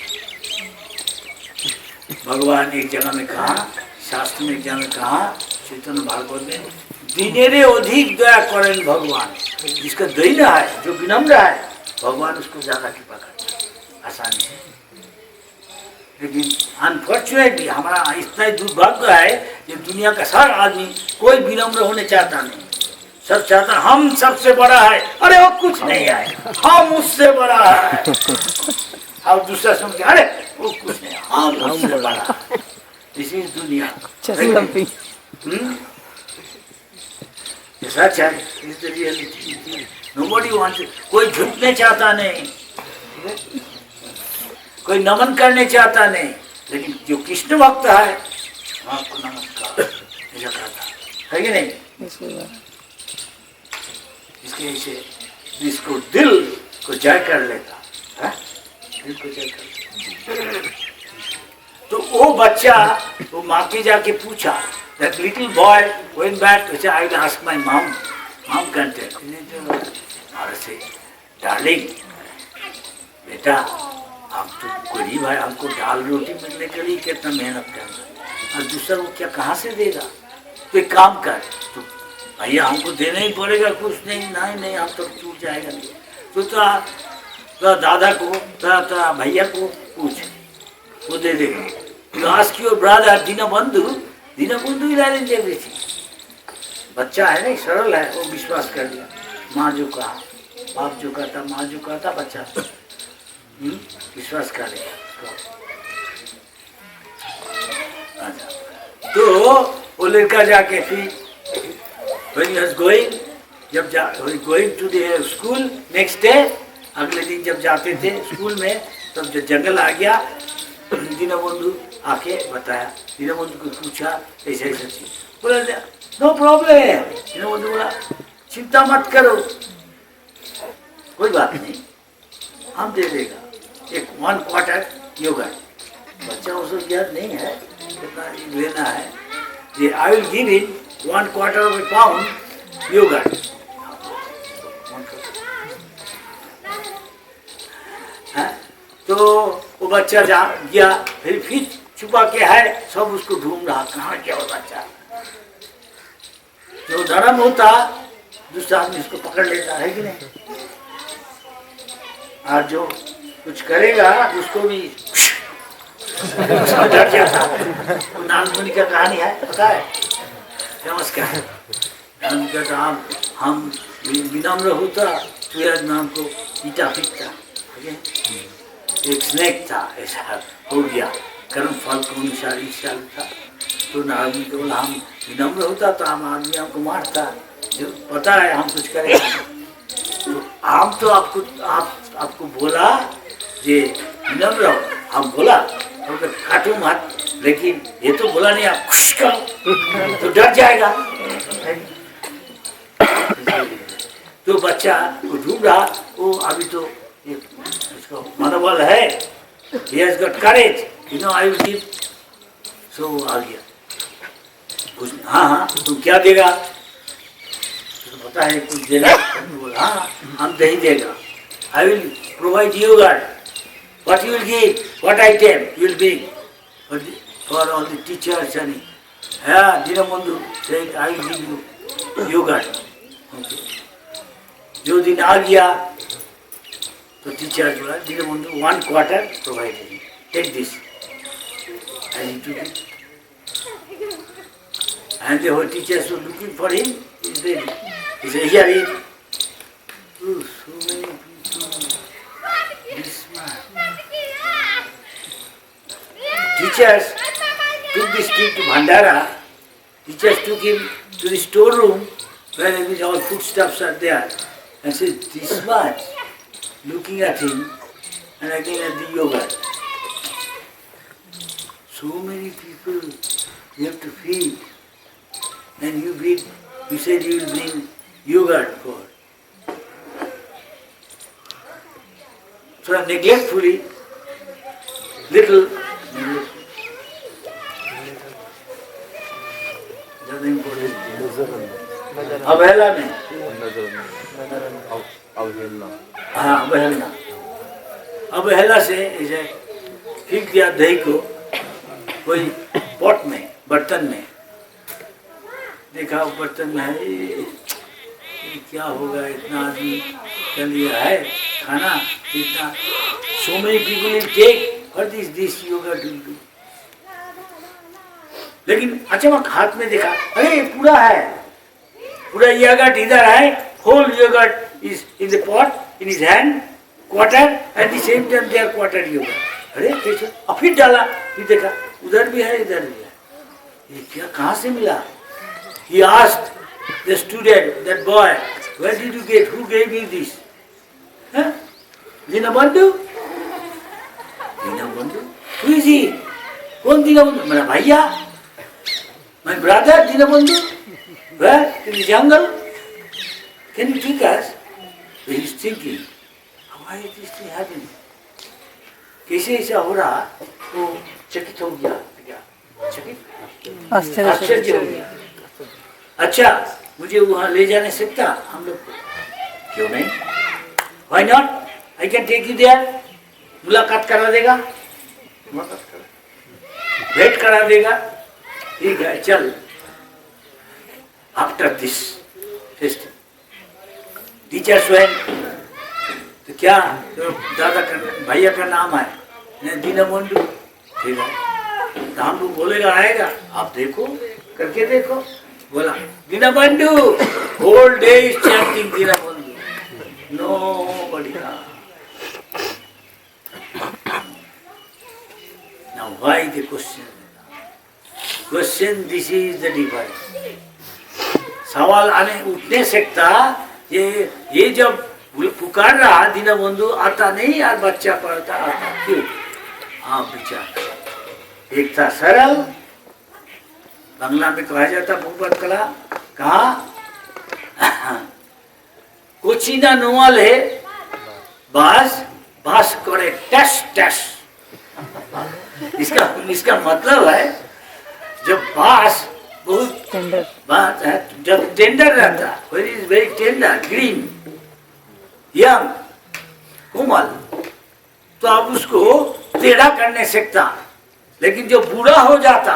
Speaker 1: भगवान एक जगह में कहा, शास्त्र में एक जगह में कहा, चैतन्य भागवत में, दीनेरे अधिक दया करें भगवान। जिसका दीन है, जो विनम्र है, भगवान उसको ज्यादा कृपा करते हैं आसानी से। लेकिन अनफॉर्चुनेटली हमारा इतना ही दुर्भाग्य है कि दुनिया का सारा आदमी कोई विनम्र होने चाहता नहीं। सब चाहता हम सबसे बड़ा है, अरे वो कुछ नहीं है, हम उससे बड़ा है। और दूसरा सुन के अरे वो कुछ नहीं, हम उससे बड़ा है। दिस इज दुनिया। सच है, is the reality. Nobody wants, कोई झुकने चाहता नहीं, कोई नमन करने चाहता नहीं, लेकिन जो कृष्ण भक्त है आपको नमस्कार ऐसा कहता है कि नहीं? इसके इसे इसको दिल को जय कर लेता है, दिल को जय कर। तो वो बच्चा वो माँ के जाके पूछा, that little boy went back to say, I will ask my mom. Mom कहते और से डार्लिंग बेटा आप तो गरीब है, हमको दाल रोटी मिलने के लिए कितना मेहनत करना, और दूसरा वो क्या कहाँ से देगा? तो एक काम कर, तो भैया हमको देना ही पड़ेगा कुछ, नहीं हम तो टूट जाएगा नहीं, तो दादा को तो भैया को पूछ, वो दे देगा। तो आस्क योर ब्रदर दीनबंधु ही ला लेंगे बेटी। बच्चा है नहीं, सरल है, वो विश्वास कर लिया। माँ जो कहा, बाप जो कहता, माँ जो कहता, बच्चा विश्वास कर लिया। तो वो लड़का जाके फिर when he was going, going to the school next day, अगले दिन जब जाते थे स्कूल में, तब जब जंगल आ गया, दीनबंधु आके बताया, दीनबंधु को पूछा ऐसा ऐसा चीज, बोला नो प्रॉब्लम। दीनबंधु बोला चिंता मत करो, कोई बात नहीं, हम दे देगा, एक 1 क्वार्टर योगर्ट। बच्चा उसको याद नहीं है कितना लेना है, ये I will give in 1 quarter of a pound yogurt. तो वो बच्चा जा गया, फिर छुपा के है, सब उसको ढूंढ रहा, कहाँ गया वो बच्चा। जो धर्म होता दूसरा आदमी उसको पकड़ लेता है कि नहीं, और जो कुछ करेगा उसको भी डर जाता। नानमुनि का कहानी है, पता है? नमस्कार। हम विनम्र होता तो यह नाम को पीटा पीटता। एक स्नेक था, ऐसा हो गया, कर्म फल को अनुसार ईर्ष्या था। तो नारद को बोला हम विनम्र होता तो हम आदमी हमको मारता, जो पता है हम कुछ करेंगे। तो हम तो आपको बोला ये विनम्र हो, हम बोला तो काटो मत, लेकिन ये तो बोला नहीं आप खुश करो तो डर जाएगा। तो बच्चा वो ढूंढ रहा, वो अभी तो उसको मनोबल है, he has got courage, you know I will give, so आ गया कुछ। हाँ तुम क्या देगा? तो पता है कुछ देगा? बोला हाँ हम दही देगा, I will provide yogurt. What you will give? What item you will bring for all the teachers and yeah, Dinabandhu said I will give you yogurt. Okay. जो दिन आ गया तो टीचर बोला Deenbandhu 1 quarter provided, take this, and he took it. And the whole teachers were looking for him. He said, here he is. Oh, so many people. This man. Teachers took this kid to Bhandara. Teachers took him to the storeroom where all foodstuffs are there, and said, this much, looking at him and again at the yogurt. So many people You have to feed. And you bring, you said you will bring yogurt for. So neglectfully, little अवहेला में, हाँ अवहेलना, अवहेला से इसे फेंक दिया दही को कोई पॉट में, बर्तन में, देखा बर्तन में है, ये क्या होगा, इतना आदमी के लिए है खाना, इतना so many people will take, what is this yogurt will do? लेकिन अचानक हाथ में देखा, अरे पूरा है, पूरा योगर्ट इधर है, whole yogurt is in the pot, in his hand, quarter, at the same time they are quarter yogurt. अरे कैसे? और फिर डाला, फिर देखा, उधर भी है, इधर भी है, ये क्या कहाँ से मिला? He asked the student, that boy, where did you get? Who gave you this? Huh? Dinabandhu? Dinabandhu? Who is he? कौन Dinabandhu? मेरा भैया, my brother Dinabandhu. Where? In the jungle? Can you take us? So he is thinking, why is this thing happening? कैसे ऐसा हो रहा? वो चकित हो गया, क्या? चकित? आश्चर्य हो गया। अच्छा, मुझे वहाँ ले जाने सकता हम लोग को? क्यों नहीं? Why not? I can take you there. मुलाकात करा देगा, भेंट करा देगा, ठीक है, चल। After this festival, teachers went. तो क्या? तो दादा का भैया का नाम है, दीनबंधु, ठीक है। तो हम लोग बोलेगा आएगा, आप देखो, करके देखो। बोला Deenbandhu, whole day is chanting Dinabandhu. Nobody comes. Now why the question? Question, this is the device. सवाल आने उठने सकता, ये जब पुकार रहा दीनबंधु, आता नहीं यार, बच्चा पढ़ता आता, क्यों? आप विचार, एक था सरल, बांग्ला में कहा जाता भूपत कला, कहा कोचिना नोवाल है, बास करे टस टस। इसका मतलब है जब बास बहुत बात है, जब टेंडर रहता, when it is very tender, green, young, कोमल, तो आप उसको टेढ़ा करने सकता, लेकिन जो बूढ़ा हो जाता,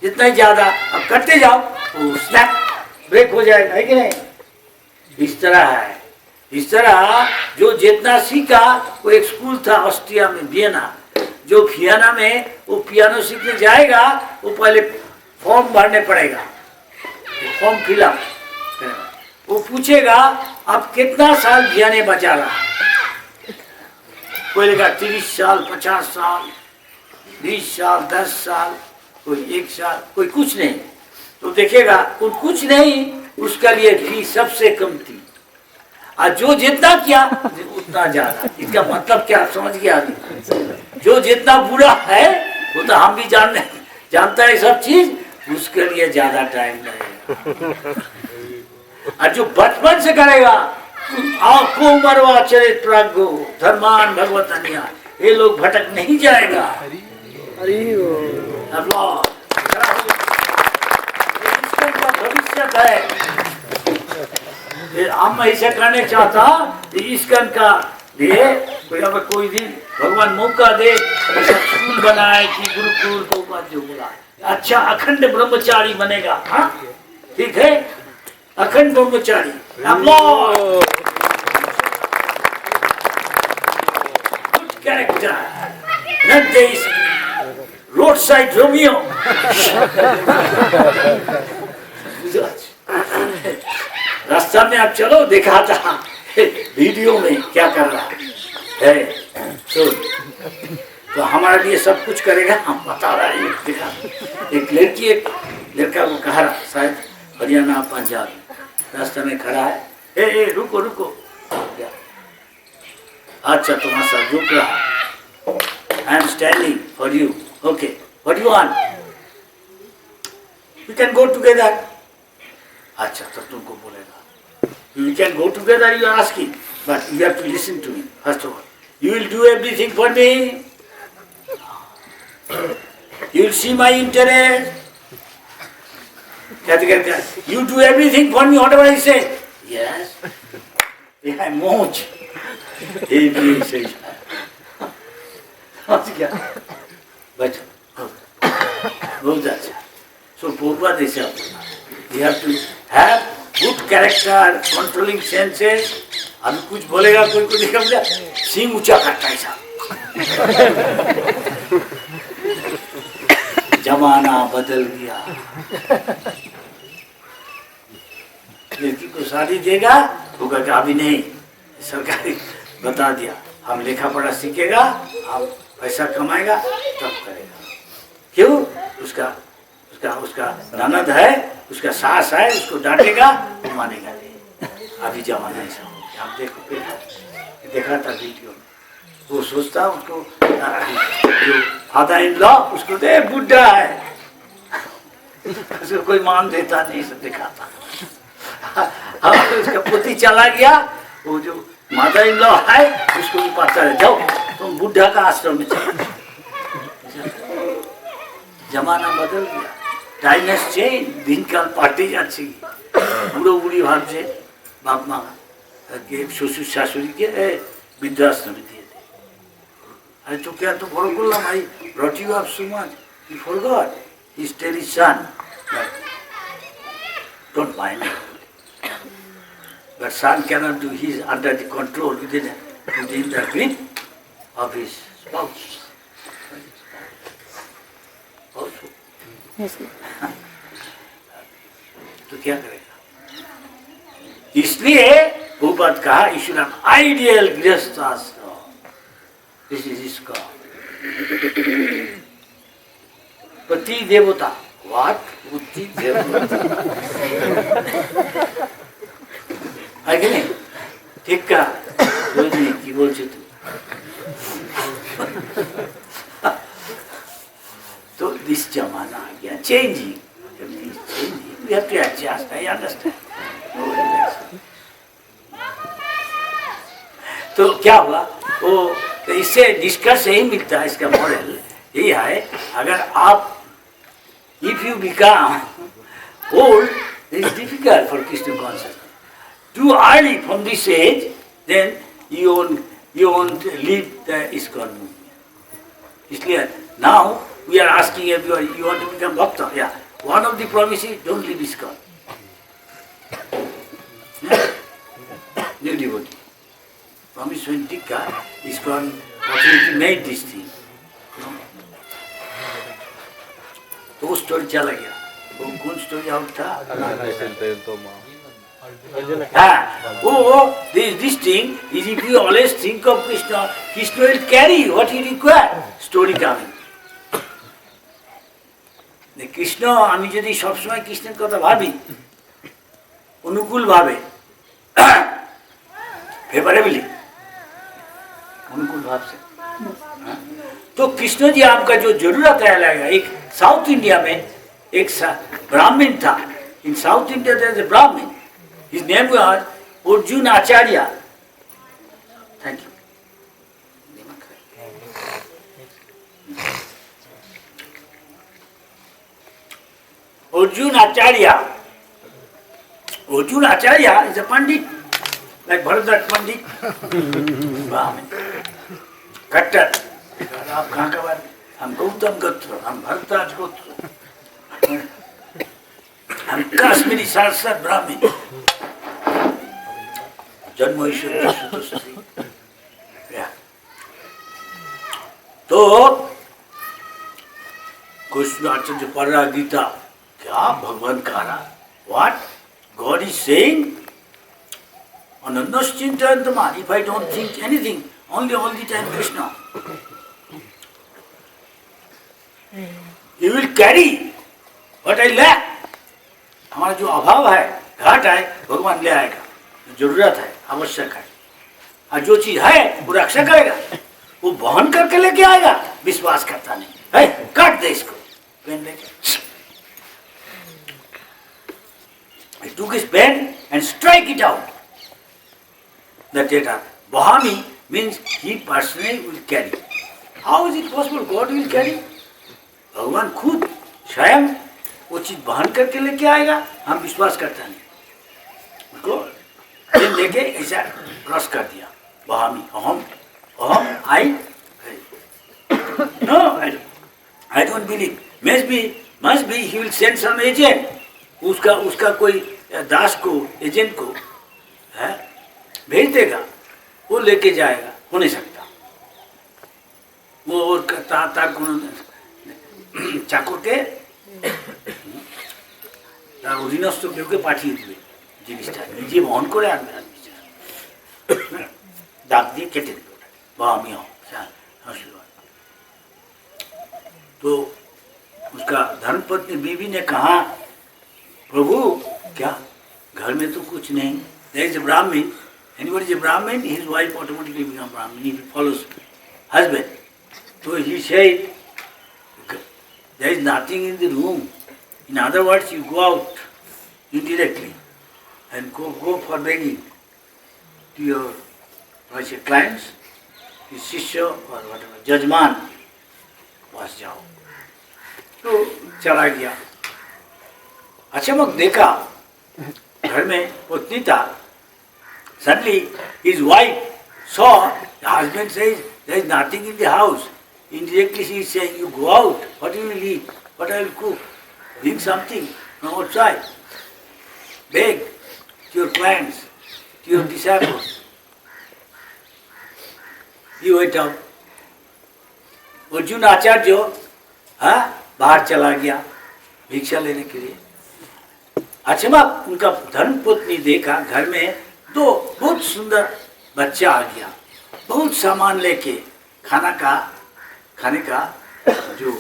Speaker 1: जितना ही ज्यादा अब करते जाओ, वो स्नैप ब्रेक हो जाएगा, है कि नहीं? इस तरह है, इस तरह जो जितना सीखा, वो एक स्कूल था ऑस्ट्रिया में, वियना, जो वियना में वो पियानो सीखने जाएगा, वो पहले फॉर्म भरने पड़ेगा, फॉर्म फिलअप, वो पूछेगा आप कितना साल पियानो बजा रहा, कोई लेगा 30 साल, 50 साल, 20 साल, 10 साल, कोई 1 साल, कोई कुछ नहीं, तो देखेगा कुछ नहीं, उसका लिए फी सबसे कम थी, और जो जितना किया उतना ज्यादा। इसका मतलब क्या समझ गया? जो जितना बुरा है वो तो हम भी जानता है सब चीज, उसके लिए ज्यादा टाइम लगेगा। और जो बचपन से करेगा, आंखों मरवा चरित प्राज्ञो धर्मान भगवत अनिया, ये लोग भटक नहीं जाएगा। भविष्य है, हम ऐसे करने चाहता, इसकन का लिए अगर कोई दिन भगवान मौका दे, स्कूल बनाए कि गुरुकुल को जो बोला, अच्छा अखंड ब्रह्मचारी बनेगा, हाँ ठीक है, अखंड ब्रह्मचारी, good character, not this roadside Romeo. रास्ता में आप चलो, देखा था वीडियो में क्या कर रहा है, तो हमारे लिए सब कुछ करेगा, हम बता रहा है। देखा एक लड़की एक लड़का को कहा रहा, शायद हरियाणा पंजाब, रास्ते में खड़ा है, ए रुको रुको, अच्छा तुम्हारे साथ रुक रहा, I am standing for you, okay what you want, We can go together. अच्छा तो तुमको बोलेगा we can go together, you are asking, but you have to listen to me first of all. You will do everything for me. You will see my interest. You do everything for me, whatever I say. Yes. Yeah, I moj. Everything says. But बहुत अच्छा. So Prabhupada is saying, you have to have good character, controlling senses. अभी कुछ बोलेगा कोई को देखा मुझे सिंह ऊंचा करता है साहब. जमाना बदल गया. लड़की को शादी देगा वो कहेगा अभी नहीं, सरकारी बता दिया हम लेखा पढ़ा सीखेगा, हम पैसा कमाएगा तब करेगा. क्यों? उसका उसका उसका ननद है, उसका सास है, उसको डांटेगा वो मानेगा नहीं. अभी जमाना ऐसा हो गया. आप देखो देखा था वीडियो में, वो सोचता उसको जो फादर इन लॉ उसको दे बुढ़ा है, उसको कोई मान देता नहीं, सब दिखाता. उसका पुती चला गया, वो जो मदर इन लॉ है उसको भी पता है जाओ तुम बुढ़ा का आश्रम में चलो. जमाना बदल गया. Time has change. दिनकाल पाल्टे যাচ্ছে. বুড়ো বুড়ি ভাবছে বাপ মা শ্বশুর শাশুড়িকে বৃদ্ধাশ্রমে দিয়ে দে. আরে তোকে এত বড় করলাম, I brought you up so much, you forgot. He is tell his son don't mind. But son cannot do. He is under the control, within the grip of his spouse. Also. तो क्या करेगा? इसलिए भूपत कहा ईश्वर ideal गृहस्थ आश्रम. This is इसका पति देवता. व्हाट? बुद्धि देवता आगे नहीं ठीक का रोजनी की बोल तू. तो दिस जमाना आ गया. Changing. We have to adjust. I understand. तो क्या हुआ? वो तो इससे निष्कर्ष यही मिलता है, इसका मॉडल यही है. अगर आप if you become old, it is difficult for Krishna consciousness. Too early from this age, then you won't leave the ISKCON movement. इसलिए now we are asking everyone, you want to become bhakta? Yeah. One of the promises, don't leave ISKCON. Yeah. New devotee. Promise when Tika, ISKCON authority made this thing. तो वो story चला गया. वो कौन story out था? हाँ, वो this thing is if you always think of Krishna, Krishna will carry what he requires. Story coming. Krishna আমি যদি সবসময় কৃষ্ণের কথা ভাবি অনুকূল ভাবে, फेवरेबली अनुकूल भाव से, तो कृष्ण जी आपका जो जरूरत है लगेगा. एक साउथ इंडिया में एक ब्राह्मण था. In south India there is a Brahmin. His name was Arjun Acharya. Thank you. Arjun Acharya. Arjun Acharya is a Pandit, like Bharat Pandit. Brahmin. Kattar. आप कहाँ का बात? हम गौतम गोत्र, हम भरद्वाज गोत्र, हम काश्मीरी सारस्वत ब्राह्मण. जन्म ईश्वर तो कृष्ण आचार्य पढ़ रहा गीता. क्या भगवान कह रहा? What God is saying? Anandascintayantaman. If I don't think anything, only all the time Krishna, He will carry what I lack. हमारा जो अभाव है, घाट है, भगवान ले आएगा. जरूरत है, आवश्यक है, और जो चीज है वो रक्षा करेगा. वो बहन करके लेके आएगा. विश्वास करता नहीं है, काट दे इसको. पेन लेके He took his pen and strike it out. That data. Bahami means he personally will carry. How is it possible God will carry? भगवान खुद स्वयं वो चीज बहन करके लेके आएगा, हम विश्वास करता नहीं। उसको पेन लेके ऐसा क्रॉस कर दिया, बहामी अहम अहम I know I don't believe. must be he will send some agent, उसका कोई दास को एजेंट को है भेज देगा, वो लेके जाएगा, हो नहीं सकता। वो और तार को চাকরকে তার অধীনস্থ কেউকে পাঠিয়ে দিবে, জিনিসটা নিজে বহন করে আনবে না, দাগ দিয়ে কেটে দেবে ওটা বা আমিও। तो उसका धर्मपत्नी बीवी ने कहा, प्रभु क्या घर में तो कुछ नहीं, there is a Brahmin, anybody is a Brahmin, his wife automatically become Brahmin, he follows husband. So he said, there is nothing in the room. In other words, you go out indirectly and go for begging to your clients, his शिष्य or whatever, जजमान पास जाओ। तो चला गया। अचानक देखा घर में पत्नी था। Suddenly his wife saw the husband says there is nothing in the house. Indirectly she is saying, you go out, what will you eat, what I will cook, bring something from outside, beg to your clients, to your disciples. He went out. Arjun आचार्य बाहर चला गया भिक्षा लेने के लिए। अचानक उनका धर्मपत्नी देखा घर में दो बहुत सुंदर बच्चा आ गया, बहुत सामान लेके, खाने का जो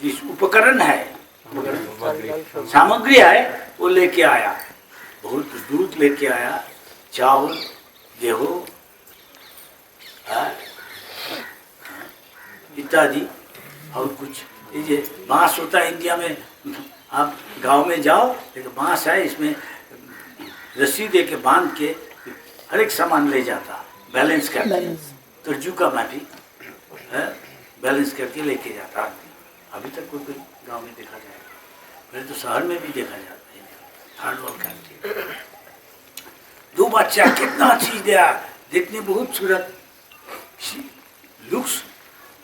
Speaker 1: जिस उपकरण है, सामग्री है, वो लेके आया। बहुत दूध लेके आया, चावल, गेहूं इत्यादि और कुछ। ये बांस होता है इंडिया में, आप गांव में जाओ, एक बांस है, इसमें रस्सी दे के बांध के हर एक सामान ले जाता, बैलेंस करके, तरजू का माफी बैलेंस करके लेके जाता आदमी। अभी तक कोई गांव में देखा जाएगा, पहले तो शहर में भी देखा जाता है, थर्ड वर्ल्ड कंट्री। दो बच्चा कितना चीज दिया, देखने बहुत सूरत, looks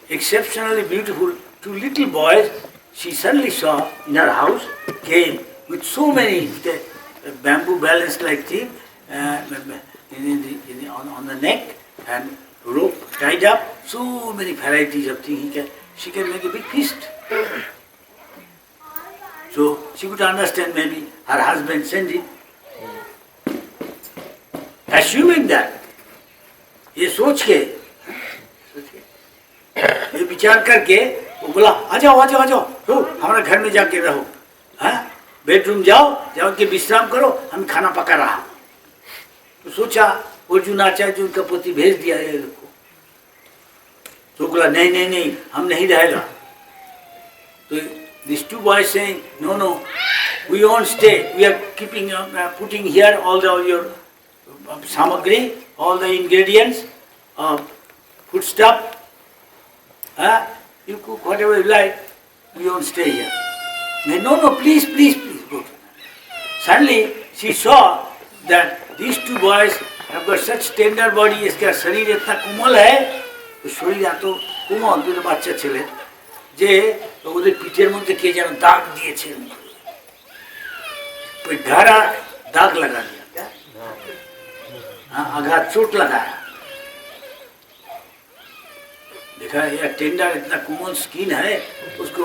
Speaker 1: exceptionally beautiful. Two little boys she suddenly saw in her house came with so many bamboo balance like thing on the neck and rope tied up, so many varieties of things. She can make a big feast. So she could understand maybe her husband sent it, assuming that, ये सोच के, ये विचार करके वो बोला, आ जाओ आ जाओ आ जाओ, रो हमारे घर में जाके रहो, हाँ बेडरूम जाओ, जाओ के विश्राम करो, हम खाना पका रहा। तो सोचा अर्जुन आचार्य जी उनका पति भेज दिया ये को। तो बोला नहीं नहीं नहीं, हम नहीं रहेगा। तो these two boys saying, no, we won't stay, we are keeping putting here all your samagri, all the ingredients, food stuff, you cook whatever you like, we won't stay here. No, please go. Suddenly she saw that these two boys have got such tender body, इसका शरीर इतना कोमल है, तो शरीर तो कोमल, तो বাচ্চা ছেলে যে ওদের পিঠের মধ্যে কে যেন দাগ দিয়েছে, कोई गहरा दाग लगा दिया, क्या आघात, चोट लगाया। देखा यह टेंडर इतना कोमल स्किन है, उसको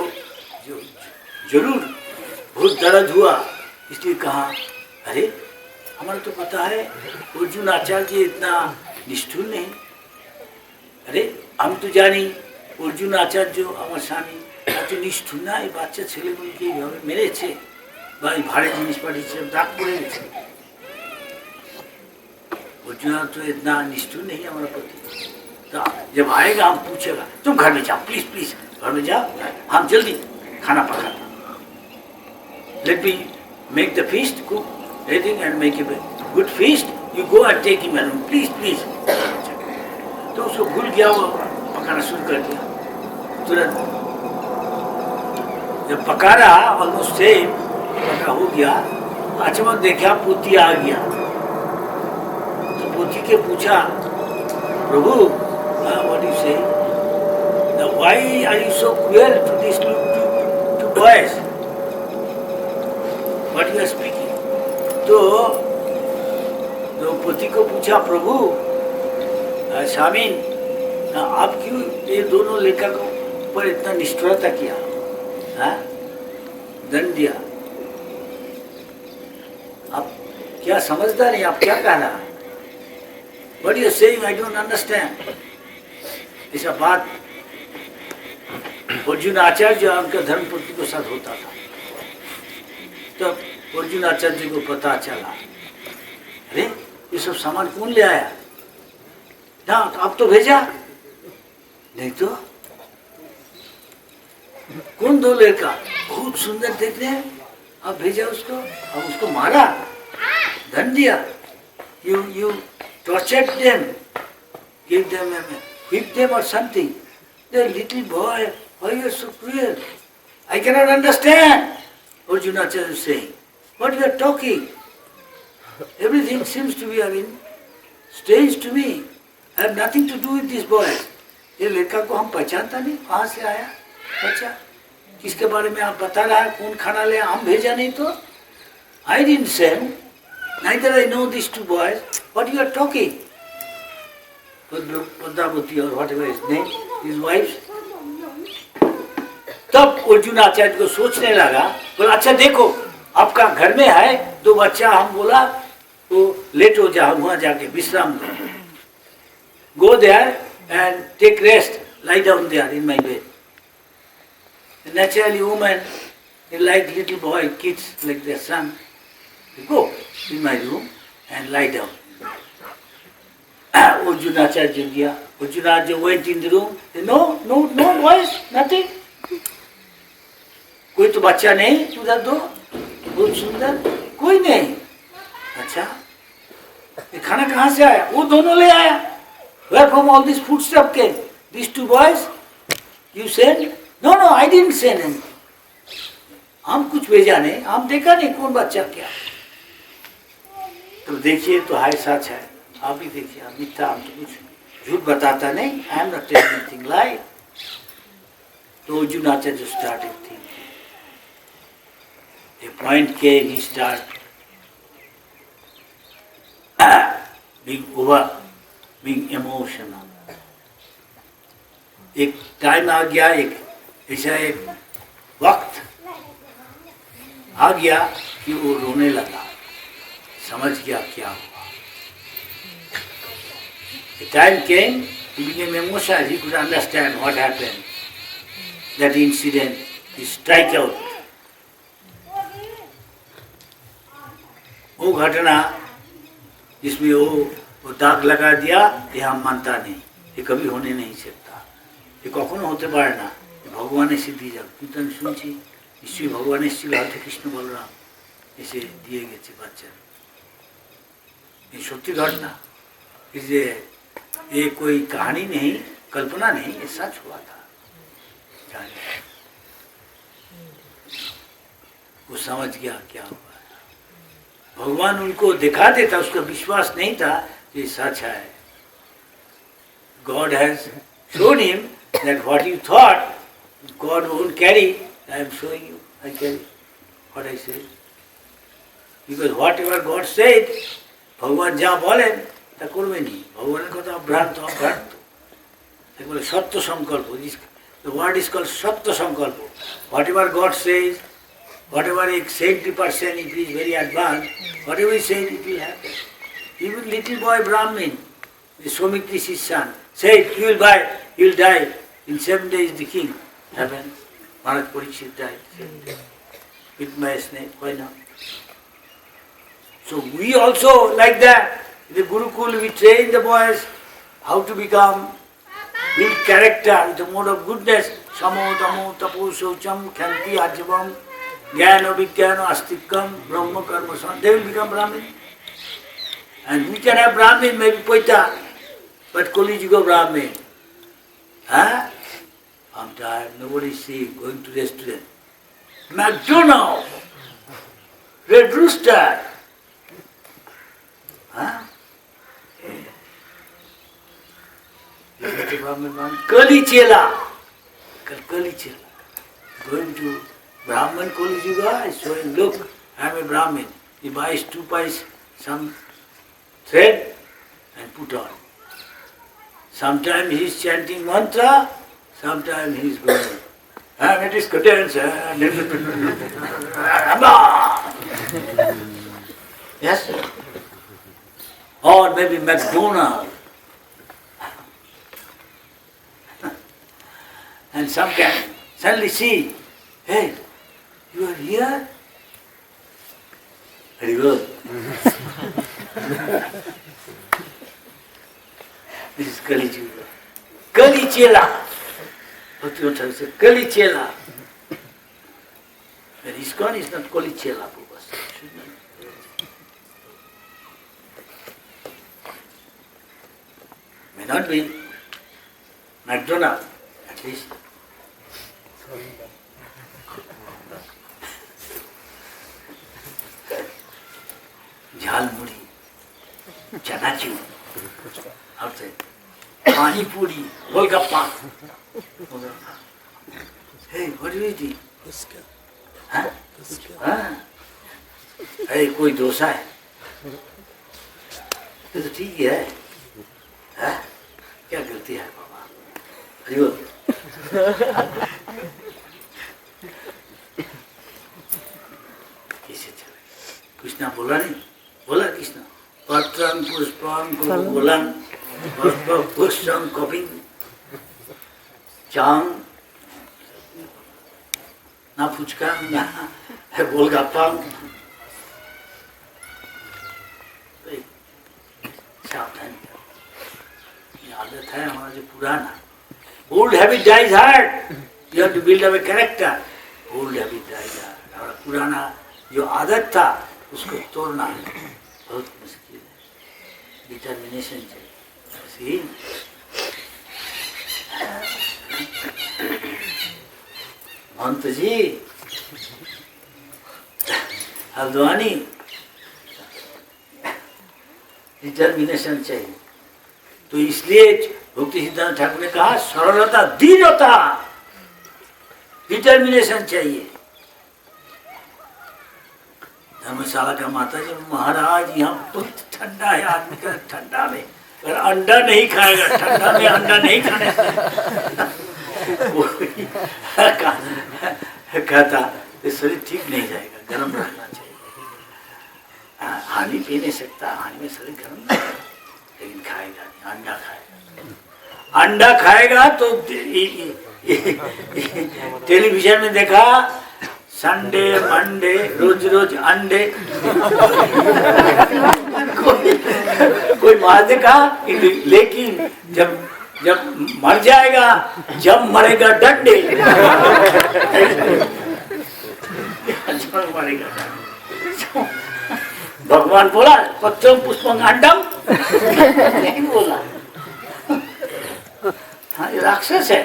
Speaker 1: जरूर बहुत दर्द हुआ। इसलिए कहा, अरे हमारा तो पता है अर्जुन आचार्य जी इतना निष्ठुर नहीं, अरे हम तो जानी अर्जुन आचार्य আমার স্বামী এত নিষ্ঠুর না, এই বাচ্চা ছেলেগুলোকে এইভাবে মেরেছে বা এই ভারী জিনিস পাঠিয়েছে, দাগ পড়ে গেছে। अर्जुन तो इतना निष्ठुर नहीं हमारा पति। तो जब आएगा हम पूछेगा, तुम घर में जाओ, प्लीज घर में जाओ, हम जल्दी खाना पकाते, let me make the feast, cook everything and make a good feast. You go and take him along, please, please. तो उसको भूल गया, वो पकाना शुरू कर दिया तुरंत। जब पका रहा ऑलमोस्ट सेम पका हो गया, अचानक देखा पोती आ गया। तो पोती के पूछा, प्रभु, what do you say? Now why are you so cruel to these two boys? What you are speaking? तो पोती को पूछा, प्रभु स्वामी, आप क्यों ये दोनों लेखक पर इतना निष्ठुरता किया, दंड दिया? आप क्या समझदार नहीं, आप क्या कह रहा? What you are saying, I don't understand. ऐसा बात अर्जुन आचार्य उनका धर्मपत्नी के साथ होता था। तब अर्जुन आचार्य को पता चला, अरे ये सब सामान कौन ले आया? ना तो आप तो भेजा नहीं, तो कौन दो लड़का बहुत सुंदर देख रहे हैं, आप भेजा उसको, अब उसको मारा, दंड दिया। You tortured them, gave them whipped them or something. The little boy, why you are so cruel? I cannot understand. Arjuna is saying, what you are talking? Everything seems to be, strange to me. I have nothing to do with this boy. ये लड़का को हम पहचानता नहीं, कहाँ से आया बच्चा, किसके बारे में आप बता रहा है, कौन खाना ले, हम भेजा नहीं तो? I didn't send, neither I know these two boys. What you are talking? Padrapati or whatever his name, his wife. तब अर्जुन आचार्य को सोचने लगा, बोला अच्छा देखो, आपका घर में है दो बच्चा, हम बोला तो लेट हो जा, वहां जाके विश्राम लो. Go there and take rest, lie down there in my bed. Naturally, women, they like little boy, kids like their son. They go in my room and lie down. Arjunacharya gaya. Arjunacharya went in the room. No boys, nothing. कोई तो बच्चा नहीं, उधर दो, बहुत सुंदर, कोई नहीं. अच्छा, ये खाना कहाँ से आया? वो दोनों ले आया. Where from all this food stuff came? These two boys? You sent? No, I didn't send anything. हम कुछ भेजा नहीं, हम देखा नहीं कौन बच्चा क्या. तो देखिए तो हाय सच है. आप भी देखिए, हम मिथ्या, हम तो कुछ झूठ बताता नहीं. I am not telling anything lie. तो Arjunacharya started thinking. A point came, he started being emotional. एक टाइम आ गया, एक ऐसा एक वक्त आ गया कि वो रोने लगा, समझ गया क्या हुआ. The time came, he became emotional, he could understand what happened. That incident, he strike out. वो घटना जिसमें वो दाग लगा दिया, ये हम मानता नहीं, ये कभी होने नहीं सकता, ये কখনো হতে পারে না. ভগবানের সিদ্ধি যাক কীর্তন শুনছি, নিশ্চয়ই ভগবান এসেছিল, হয়তো কৃষ্ণ বলরাম এসে দিয়ে গেছে বাচ্চা. ये সত্যি घटना, ये ये कोई कहानी नहीं, कल्पना नहीं, ये सच हुआ था. वो समझ गया क्या हुआ. भगवान उनको दिखा देता, उसका विश्वास नहीं था ये सच है. God has shown him that what you thought God won't carry, I am showing you, I carry what I said. Because whatever God said, भगवान जा बोलें তা করবে নি. ভগবানের কথা অভ্রান্ত. বলে সত্য সংকল্প. The word is called সত্য সংকল্প. Whatever God says, whatever a saintly person, if he is very advanced, whatever he says, it will happen. Even little boy Brahmin, the Somitrish's son, said, you will die. In 7 days the king happened. Maharaj Parikshit died. With my snake, why not? So we also like that. In the Gurukul we train the boys how to become, build character with the mode of goodness. Samo, tamo, tapo, shaucham, khanti, ajavam. Jnana Vijnana Astikam Brahma Karma San. They will become Brahmin. And we can have Brahmin, maybe Poita, but Kali Yuga Brahmin. Huh? I'm tired, nobody see, going to restaurant. McDonald's, Red Rooster. Huh? Kali Chela. Kali Chela. Going to Brahman Kali Yuga is showing, look, I am a Brahmin. He buys 2 pies, some thread and put on. Sometimes he is chanting mantra, sometimes he is going, and it is curtains, yes? Or maybe McDonald's. And some can suddenly see, hey, you are here? Very good. This is Kali Yuga. Kali Chela. Bhaktivinoda Thakur said, Kali Chela. But ISKCON is not Kali Chela, Prabhupada. May not be McDonald's, at least. Jhalmuri, Chanachur, outside. Pani Puri, Golgappa. Hey, what are you eating? Huh? Huh? Hey, कोई डोसा है? ये तो ठीक ही है. हाँ? क्या करती है बाबा? अरे कैसे चले? कृष्णा बोला नहीं? बोला कृष्णा? पत्रं पुष्पं कुकुलं पुष्पं कपिं चांग ना फुचका ना गोलगप्पा. सावधान, ये आदत है हमारा जो पुराना. Old habit dies hard. You have to build up a character. Old habit dies hard. हमारा पुराना जो आदत था उसको तोड़ना बहुत मुश्किल है. डिटर्मिनेशन चाहिए. महंत जी हल्द्वानी, डिटर्मिनेशन चाहिए. तो इसलिए भक्ति सिद्धांत ठाकुर ने कहा सरलता, दृढ़ता, डिटर्मिनेशन चाहिए. धर्मशाला का माता जी, महाराज यहाँ बहुत ठंडा है, आदमी का ठंडा में अगर अंडा नहीं खाएगा, ठंडा में अंडा नहीं खाने कहता तो शरीर ठीक नहीं जाएगा, गर्म रहना चाहिए. हानि पी नहीं सकता, हानि में शरीर गर्म नहीं, लेकिन खाएगा नहीं, अंडा खाएगा. अंडा खाएगा तो टेलीविजन में देखा संडे मंडे रोज रोज अंडे. कोई मार देगा, लेकिन जब मर जाएगा, जब मरेगा डंडे. मरेगा. भगवान बोला पत्रम पुष्पम अंडम, नहीं बोला. हाँ, ये राक्षस है,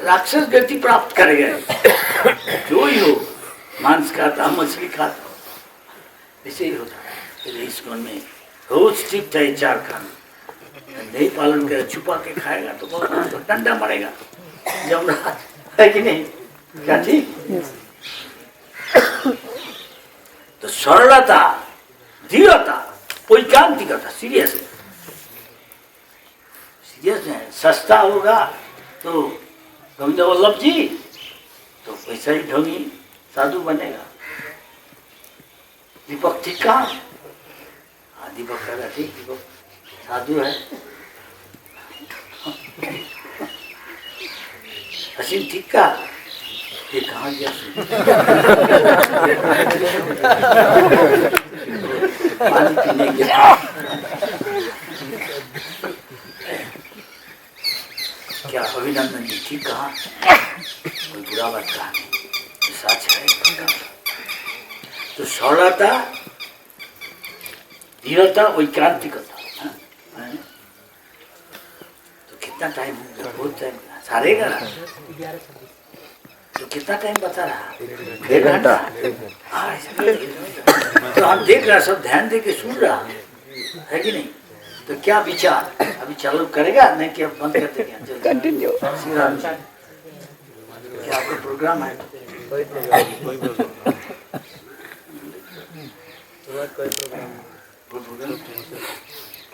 Speaker 1: राक्षस गति प्राप्त करेगा. जो ही हो, मांस खाता, मछली खाता, ऐसे ही होता है. ISKCON में रोज स्ट्रिक्ट है 4 कानून. नहीं पालन करे, छुपा के खाएगा तो बहुत डंडा मरेगा. जमराज है कि नहीं? क्या ठीक? तो सरलता, दृढ़ता, एकांतिकता, सीरियस है. सीरियस है. सस्ता होगा तो गोविंद वल्लभ जी तो वैसा ही ढोंगी साधु बनेगा. दीपक टिक्का, हाँ दीपक का ठीक, दीपक साधु है. हसीन टिक्का, ये कहाँ गया? पानी पीने गया. क्या अभिनंदन जी ठीक कहा, कोई बुरा बात कहा नहीं. सच है। तो सरलता, दृढ़ता, वैक्रांतिकता। तो कितना टाइम हो गया? बहुत टाइम, सारे का ना। तो कितना टाइम बता रहा? 1 घंटा। तो हम देख रहा, सब ध्यान दे के सुन रहा है कि नहीं? तो क्या विचार अभी चालू करेगा? नहीं कि अब बंद कर देंगे? कंटिन्यू। क्या आपका प्रोग्राम है?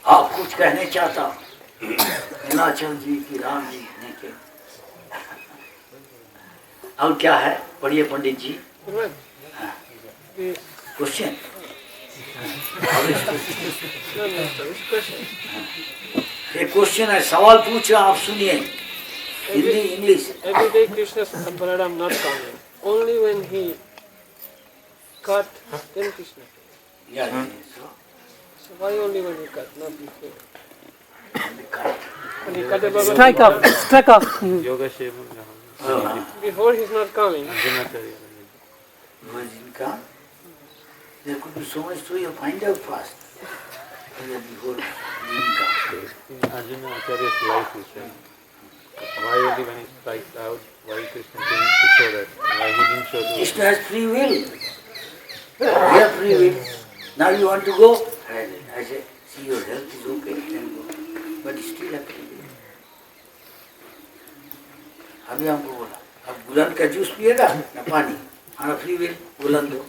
Speaker 1: हाँ, कुछ कहने चाहता हूँ हिमाचल जी की, राम जी ने के। और क्या है? पढ़िए पंडित जी। क्वेश्चन। एक क्वेश्चन है, सवाल पूछ रहा, आप सुनिए। Hindi, English.
Speaker 7: Every day Krishna and Balaram not coming. Only when he cut, then Krishna came.
Speaker 1: Yeah,
Speaker 7: So why only when he cut, not before? When he cut the
Speaker 3: Strike off. Strike off.
Speaker 6: Yoga Shema.
Speaker 7: before he's not coming.
Speaker 1: There could be so much to you, find out fast. Before
Speaker 6: Arjuna Acharya's life is said. Why only when he strikes out, why Krishna came to show that? Why he didn't show to
Speaker 1: Krishna has free will. We have free will. Now you want to go? I say, see your health is okay, then go. But still have free will. अभी हमको बोला, अब बुलंद का juice पिएगा ना पानी? हमारा फ्री विल, बुलंद दो।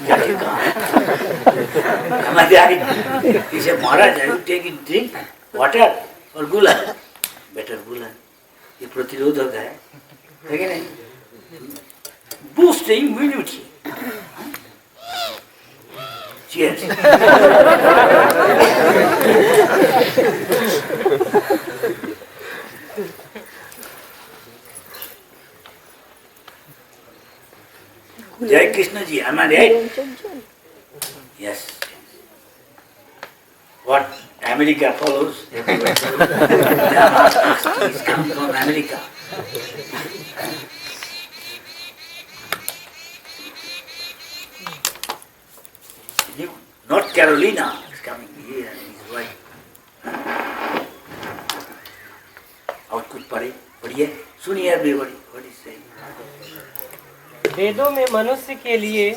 Speaker 1: क्या ठीक कहा? हमारे आगे इसे मारा जाए, टेक इन ड्रिंक वाटर और गुलन, बेटर गुलन। ये प्रतिरोधक है कि नहीं? Boost immunity. Cheers. Jai Krishna ji, am I right? Yes. What America follows, everywhere. He's come from America. North Carolina is coming here and his wife. और कुछ पढ़िए, सुनिए everybody, what is saying.
Speaker 3: वेदों में मनुष्य के लिए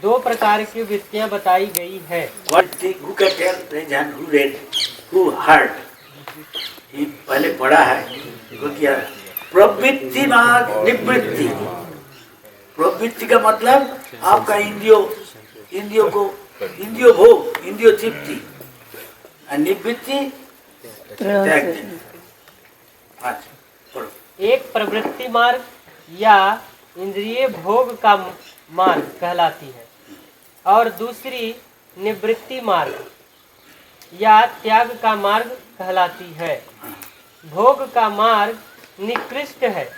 Speaker 3: 2 प्रकार की वृत्तियां बताई गई है।
Speaker 1: What thing, who can tell, raise hand, who read, who heard? ये पहले पढ़ा है, वो क्या? प्रवृत्ति मार्ग निवृत्ति। प्रवृत्ति का मतलब आपका इंद्रियों भोग, इंद्रियो तृप्ति, और निवृत्ति त्याग देना। अच्छा, पढ़ो।
Speaker 3: एक प्रवृत्ति मार्ग या इंद्रिय भोग का मार्ग कहलाती है और दूसरी निवृत्ति मार्ग या त्याग का मार्ग कहलाती है। भोग का मार्ग निकृष्ट है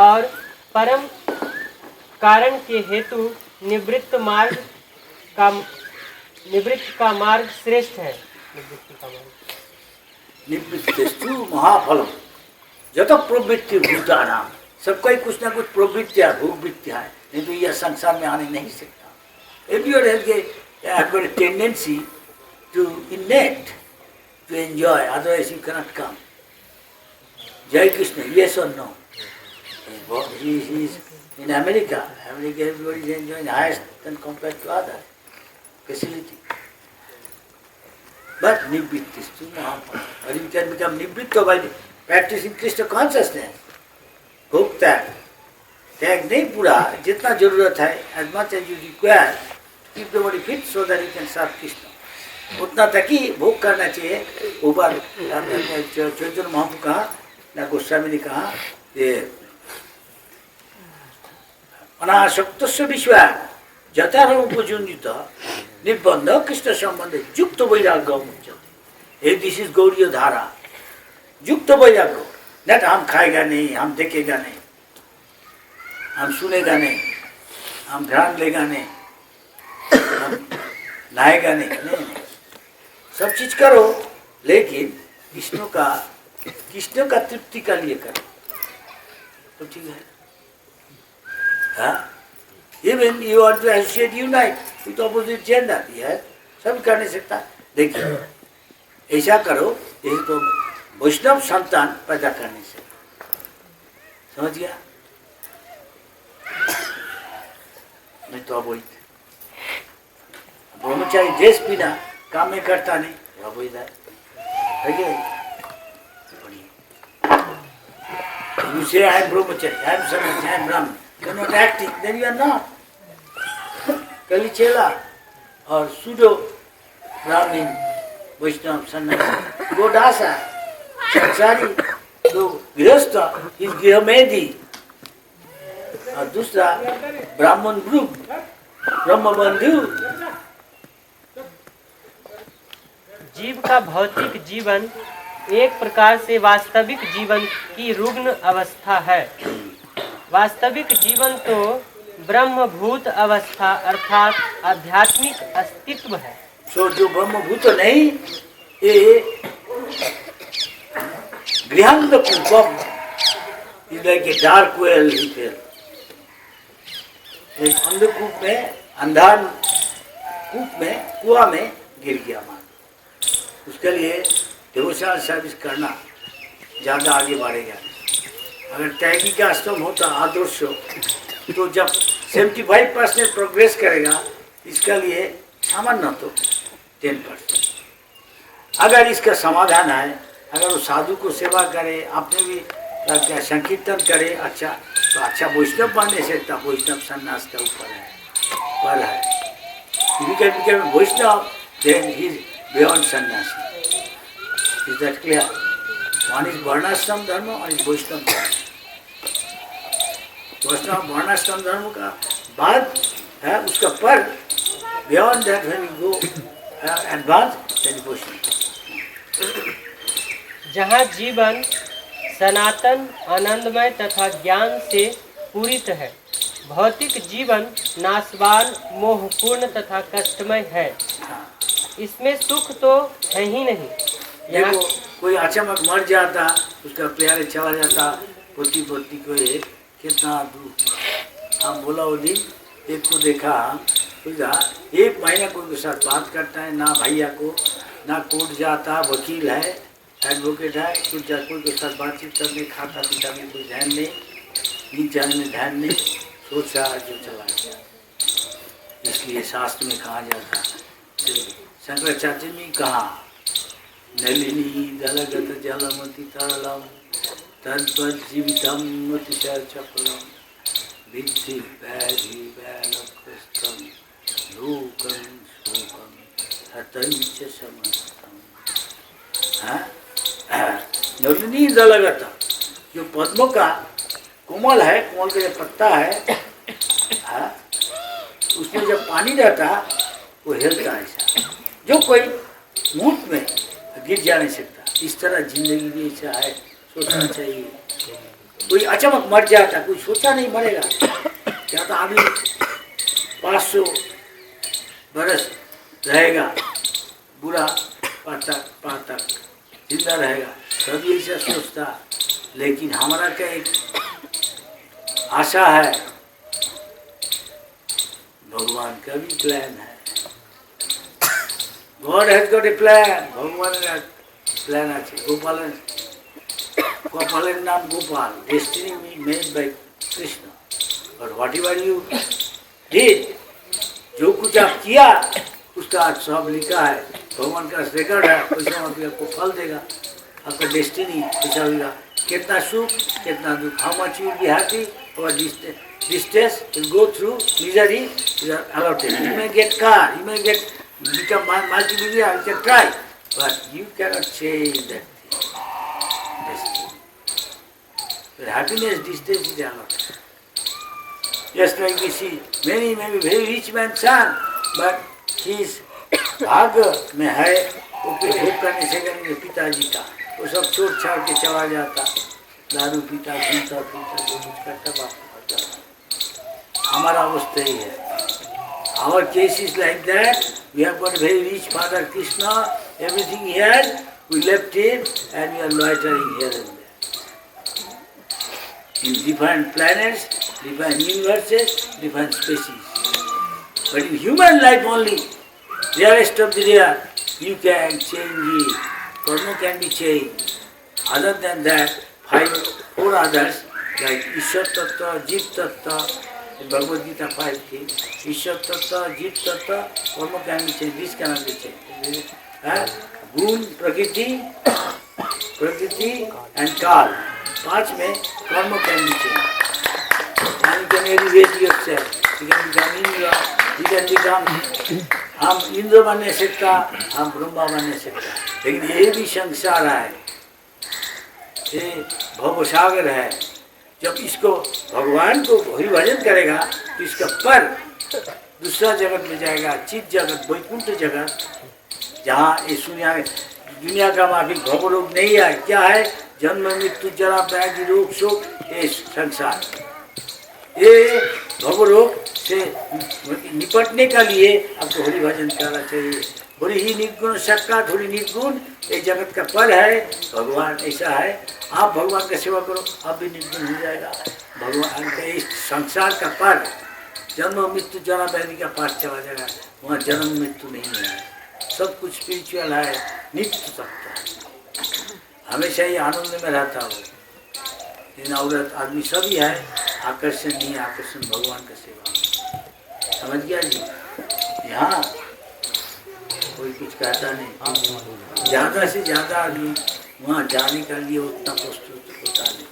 Speaker 3: और परम कारण के हेतु निवृत्त का मार्ग श्रेष्ठ है।
Speaker 1: निवृत्तिस्तु महाफलम जत प्रवृत्ति भूतानां। सबका ही कुछ ना कुछ प्रवृत्तियां, भोगवृत्तियां है, नहीं तो यह संसार में आने नहीं सकता। Everyone has got a tendency to innate to enjoy, otherwise you cannot come. Jai Krishna, yes or no? He is in America. America, everybody is enjoying highest than compared to other facility. But nibbit is too mahapal. Or you can become nibbit by practicing Krishna consciousness. भोग त्याग नहीं पूरा, जितना जरूरत है, as much as you require, keep the body fit so that you can serve Krishna. उतना तक ही भोग करना चाहिए। ऊपर चैतन्य महाप्रभु कहा, ना गोस्वामी ने कहा कि अनासक्तस्य विश्वास जतारम उपजुनित निबंध कृष्ण संबंध युक्त वैराग्य मुच्यते। दिस इज गौड़ीय धारा, युक्त वैराग्य। नहीं हम खाएगा नहीं, हम देखेगा नहीं, हम सुनेगा नहीं, हम ध्यान लेगा नहीं, हम नहाएगा नहीं, सब चीज करो, लेकिन कृष्ण का तृप्ति का लिए करो तो ठीक है। Even you want to associate, unite with opposite gender, yes, सब कर नहीं सकता. देखिए ऐसा करो, ये तो वैष्णव संतान पैदा करने से, समझ गया? नहीं तो अब वही ब्रह्मचारी देश बिना काम में करता नहीं, अब वही है क्या? You say I am brahmachari, I am sannyasi, I am brahman. You are not acting, then you are not. Kalichela or pseudo Brahmin, Vaishnava, sannyasi, Godasa, Sansari, तो गृहस्थ इस गृहमेधी और दूसरा ब्राह्मण ग्रुप ब्रह्म बंधु.
Speaker 3: जीव का भौतिक जीवन एक प्रकार से वास्तविक जीवन की रुग्ण अवस्था है. वास्तविक जीवन तो ब्रह्मभूत अवस्था अर्थात आध्यात्मिक अस्तित्व है.
Speaker 1: सो जो ब्रह्मभूत नहीं, ये गृहांध कूपम is like a dark well he fell. एक अंधकूप में, अंधार कूप में, कुआं में गिर गया मान. उसके लिए डिवोशनल सर्विस करना ज़्यादा आगे बढ़ेगा. अगर त्यागी का आश्रम होता आदर्श तो जब 75% प्रोग्रेस करेगा, इसका लिए सामान्य तो 10%. अगर इसका समाधान है, अगर वो साधु को सेवा करे, अपने भी क्या संकीर्तन करे, अच्छा तो अच्छा वैष्णव बनने से तब वैष्णव संन्यास का ऊपर है, पर है. If you can become Vaishnava, then he is beyond sannyasi. Is that clear? One is Varnashram Dharma, one is Vaishnava Dharma. Vaishnava Varnashram Dharma का बाद है, उसका पर beyond that when you go advance, then Vaishnava.
Speaker 3: जहाँ जीवन सनातन आनंदमय तथा ज्ञान से पूरित है, भौतिक जीवन नाशवान मोहपूर्ण तथा कष्टमय है. इसमें सुख तो है ही नहीं.
Speaker 1: देखो कोई अचानक मर जाता, उसका प्यारे चला जाता, पोती पोती को कितना दुख. हम बोला वो दिन एक को देखा, एक महीना कोई के साथ बात करता है, ना भैया को, ना कोर्ट जाता, वकील है, एडवोकेट है, कुछ कोई के साथ बातचीत करने, खाता पीता में कोई ध्यान नहीं, नीच जाने में ध्यान नहीं, सोच रहा है जो चला गया. इसलिए शास्त्र में कहा जाता है, शंकराचार्य ने कहा, नलिनी दलगत जलमति तरलम तद्वत् जीवितम अतिशय चपलम विद्धि व्याधि वैलकृष्टम लोकं शोकं हतंच समस्तम. नलिनी दलगत, जो पद्मों का कोमल है, कोमल का जो पत्ता है, उसमें जब पानी रहता वो हिलता है ऐसा, जो कोई मुफ्त में गिर जा नहीं सकता. इस तरह जिंदगी भी ऐसा है, सोचना चाहिए. कोई अचानक मर जाता, कोई सोचा नहीं मरेगा, क्या तो अभी 500 बरस रहेगा, बुरा पातक जिंदा रहेगा, सभी ऐसा सोचता. लेकिन हमारा क्या एक आशा है, भगवान का भी प्लान है. God has got a plan. भगवान प्लान আছে. गोपालेर नाम Gopal. Destiny made by Krishna. But whatever you did, जो कुछ आप किया, उसका सब लिखा है. भगवान का रिकॉर्ड है, उसमें आपको फल देगा. आपका डेस्टिनी ऐसा होगा. कितना सुख, कितना दुख. How much you will be happy or distress will go through misery. You are allotted. You may get car, you may get become multi-millionaire, you can try, but you cannot change that thing. Destiny. Your happiness, distance is allotted. Just like we see many very rich man's son, but his भाग्य में है, वो भोग करने से करेंगे पिताजी का, वो सब छोड़ छाड़ के चला जाता, दारू पीता, घूमता पीता, जो कुछ करता बात करता. हमारा अवस्था ही है. Our case is like that. We have got a very rich Father Krishna, everything here, we left him and we are loitering here and there. In different planets, different universes, different species. But in human life only, rarest of the rare, you can change it. Karma can be changed. Other than that, four others, like Ishwar Tattva, Jeev Tattva, in Bhagavad Gita 5 Ishwar Tattva, Jeev Tattva, karma can be changed. This cannot be changed. Gun, Prakriti and Kal. पांच में कर्म can be changed. And you can elevate yourself. You can become Indra. You can become हम इंद्र बनने सकता, हम ब्रह्मा बनने सकता. लेकिन ये भी संसार है, ये भवसागर है. जब इसको भगवान को हरि भजन करेगा तो इसका पर दूसरा जगत में जाएगा, चित जगत, वैकुंठ जगत, जहाँ ये दुनिया का माफिक भवरोग नहीं है. क्या है? जन्म मृत्यु जरा व्याधि रोग शोक, ये संसार. ये भवरोग से निपटने का लिए आपको हरि भजन करना चाहिए. हरि ही निर्गुण सक्का, हरि निर्गुण, ये जगत का फल है. भगवान ऐसा है, आप भगवान का सेवा करो, आप भी निर्गुण हो जाएगा. भगवान का इस संसार का फल, जन्म मृत्यु जरा व्याधि का पाठ चला जाएगा. वहाँ जन्म मृत्यु नहीं है, सब कुछ स्पिरिचुअल है, नित्य सत्य है, हमेशा ही आनंद में रहता हो. लेकिन औरत आदमी सभी है, आकर्षण नहीं, आकर्षण भगवान का सेवा. समझ गया जी? यहाँ कोई कुछ कहता नहीं. ज़्यादा से ज़्यादा आदमी वहाँ जाने के लिए उतना प्रस्तुत होता नहीं.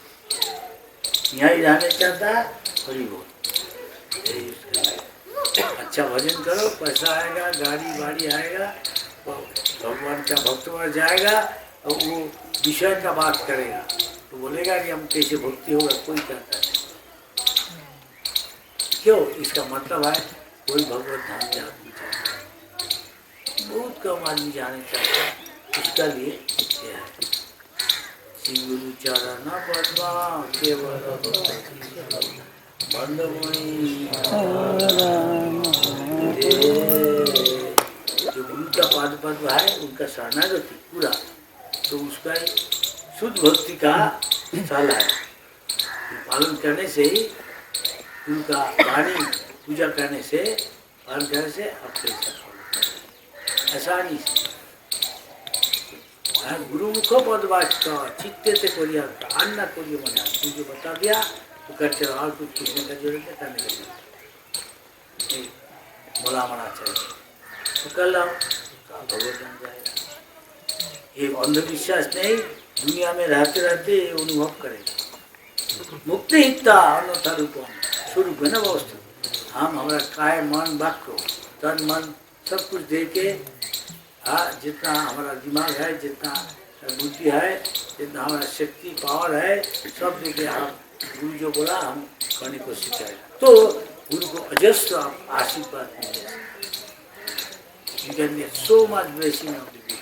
Speaker 1: यहाँ ही रहना चाहता है, हरि बोल. अच्छा भजन करो, पैसा आएगा, गाड़ी वाड़ी आएगा, भगवान का भक्त बन जाएगा, और वो विषय का बात करेगा तो बोलेगा कि हम कैसे भक्ति होगा. कोई कहता नहीं. क्यों? इसका मतलब है कोई भगवत धाम जाना चाहता है. बहुत कम आदमी जाने चाहता है. उसका लिए यह है श्री गुरु चरण पद्मा केवल बंदमणि. जो गुरु का पाद पद्म है, उनका शरणागति पूरा, तो उसका शुद्ध भक्ति का स्थल है. पालन करने से ही, उनका वाणी पूजा करने से, पालन करने से आपको ऐसा नहीं. गुरु मुखो पदवाच्य चित्ते से कोरिया अन्ना कोरिया मना. तू जो बता दिया तो करते रहो, और कुछ पूछने का जरूरत है, करने का जरूरत बोला मना चाहिए. तो कर लो, भगवत बन जाएगा. ये अंधविश्वास नहीं, दुनिया में रहते रहते अनुभव करेगा. मुक्ति हिता अन्यथा रूपम स्वरूप है ना वस्तु. हम हमारा काय मन वाक्य तन मन सब कुछ दे के, जितना हमारा दिमाग है, जितना बुद्धि है, जितना हमारा शक्ति पावर है, सब दे के हम गुरु जो बोला हम करने को कोशिश करेगा. तो गुरु को अजस्र आशीर्वाद मिलेगा. You can get so much blessing of the Guru.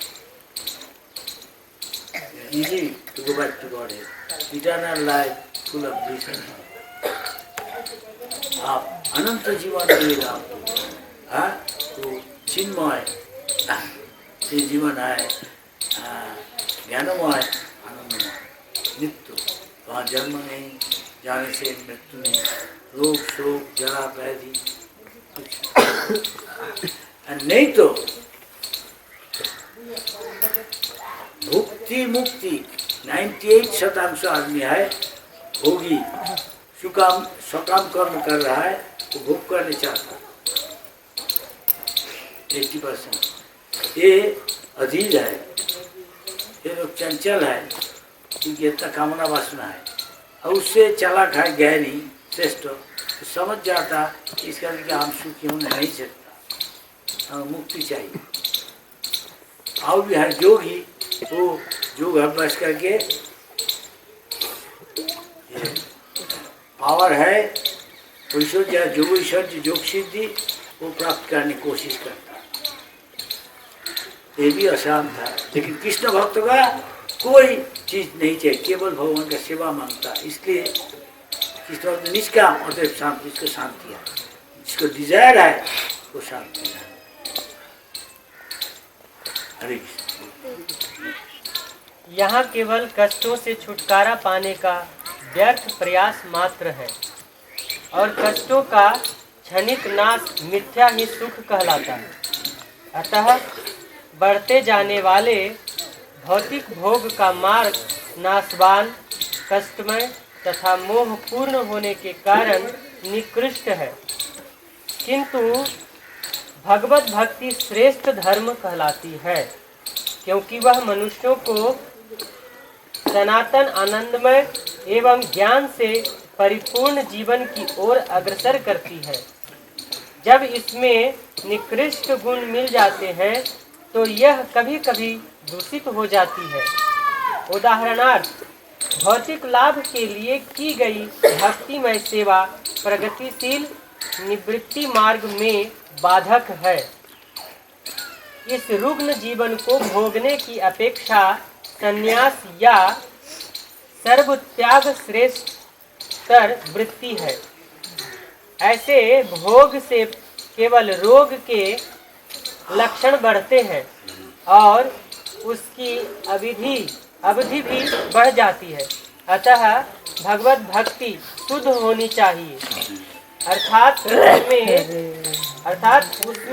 Speaker 1: Easy to go back to Godhead. Eternal life full of bliss. आप अनंत जीवन मिलेगा आपको. तो चिन्मय ये जीवन है, ज्ञानमय, आनंदमय, नित्य. वहाँ जन्म नहीं, जाने से मृत्यु नहीं, रोग शोक जरा व्याधि नहीं. तो भुक्ति मुक्ति 98% आदमी है भोगी. सकाम कर्म कर रहा है तो भोग करने चाहता. 80% ये अधीर है, ये लोग चंचल है, क्योंकि इतना कामना वासना है, और उससे चला खाए गहरी श्रेष्ठ तो समझ जाता इसका लिए हम सुखी होने नहीं सकता, हमें मुक्ति चाहिए. और भी है जोगी, वो योग अभ्यास करके पावर है, ऐश्वर्य योग ऐश्वर्य योग सिद्धि वो प्राप्त करने की कोशिश करता. ये भी आसान था. लेकिन कृष्ण भक्त का कोई चीज नहीं चाहिए, केवल भगवान का सेवा मांगता. इसलिए कृष्ण भक्त निष्काम और शांति, इसको शांति है. जिसको डिजायर है वो शांति है. हरे कृष्ण.
Speaker 3: यहाँ केवल कष्टों से छुटकारा पाने का व्यर्थ प्रयास मात्र है. और कष्टों का क्षणिक नाश मिथ्या ही सुख कहलाता है। अतः बढ़ते जाने वाले भौतिक भोग का मार्ग नाशवान, कष्टमय तथा मोहपूर्ण होने के कारण निकृष्ट है, किंतु भगवत भक्ति श्रेष्ठ धर्म कहलाती है, क्योंकि वह मनुष्यों को सनातन आनंदमय एवं ज्ञान से परिपूर्ण जीवन की ओर अग्रसर करती है। जब इसमें निकृष्ट गुण मिल जाते हैं तो यह कभी कभी दूषित हो जाती है। उदाहरणार्थ, भौतिक लाभ के लिए की गई भक्तिमय सेवा प्रगतिशील निवृत्ति मार्ग में बाधक है। इस रुग्ण जीवन को भोगने की अपेक्षा संन्यास या सर्वत्याग श्रेष्ठतर वृत्ति है। ऐसे भोग से केवल रोग के लक्षण बढ़ते हैं और उसकी अवधि भी बढ़ जाती है। अतः भगवत भक्ति शुद्ध होनी चाहिए, अर्थात उसमें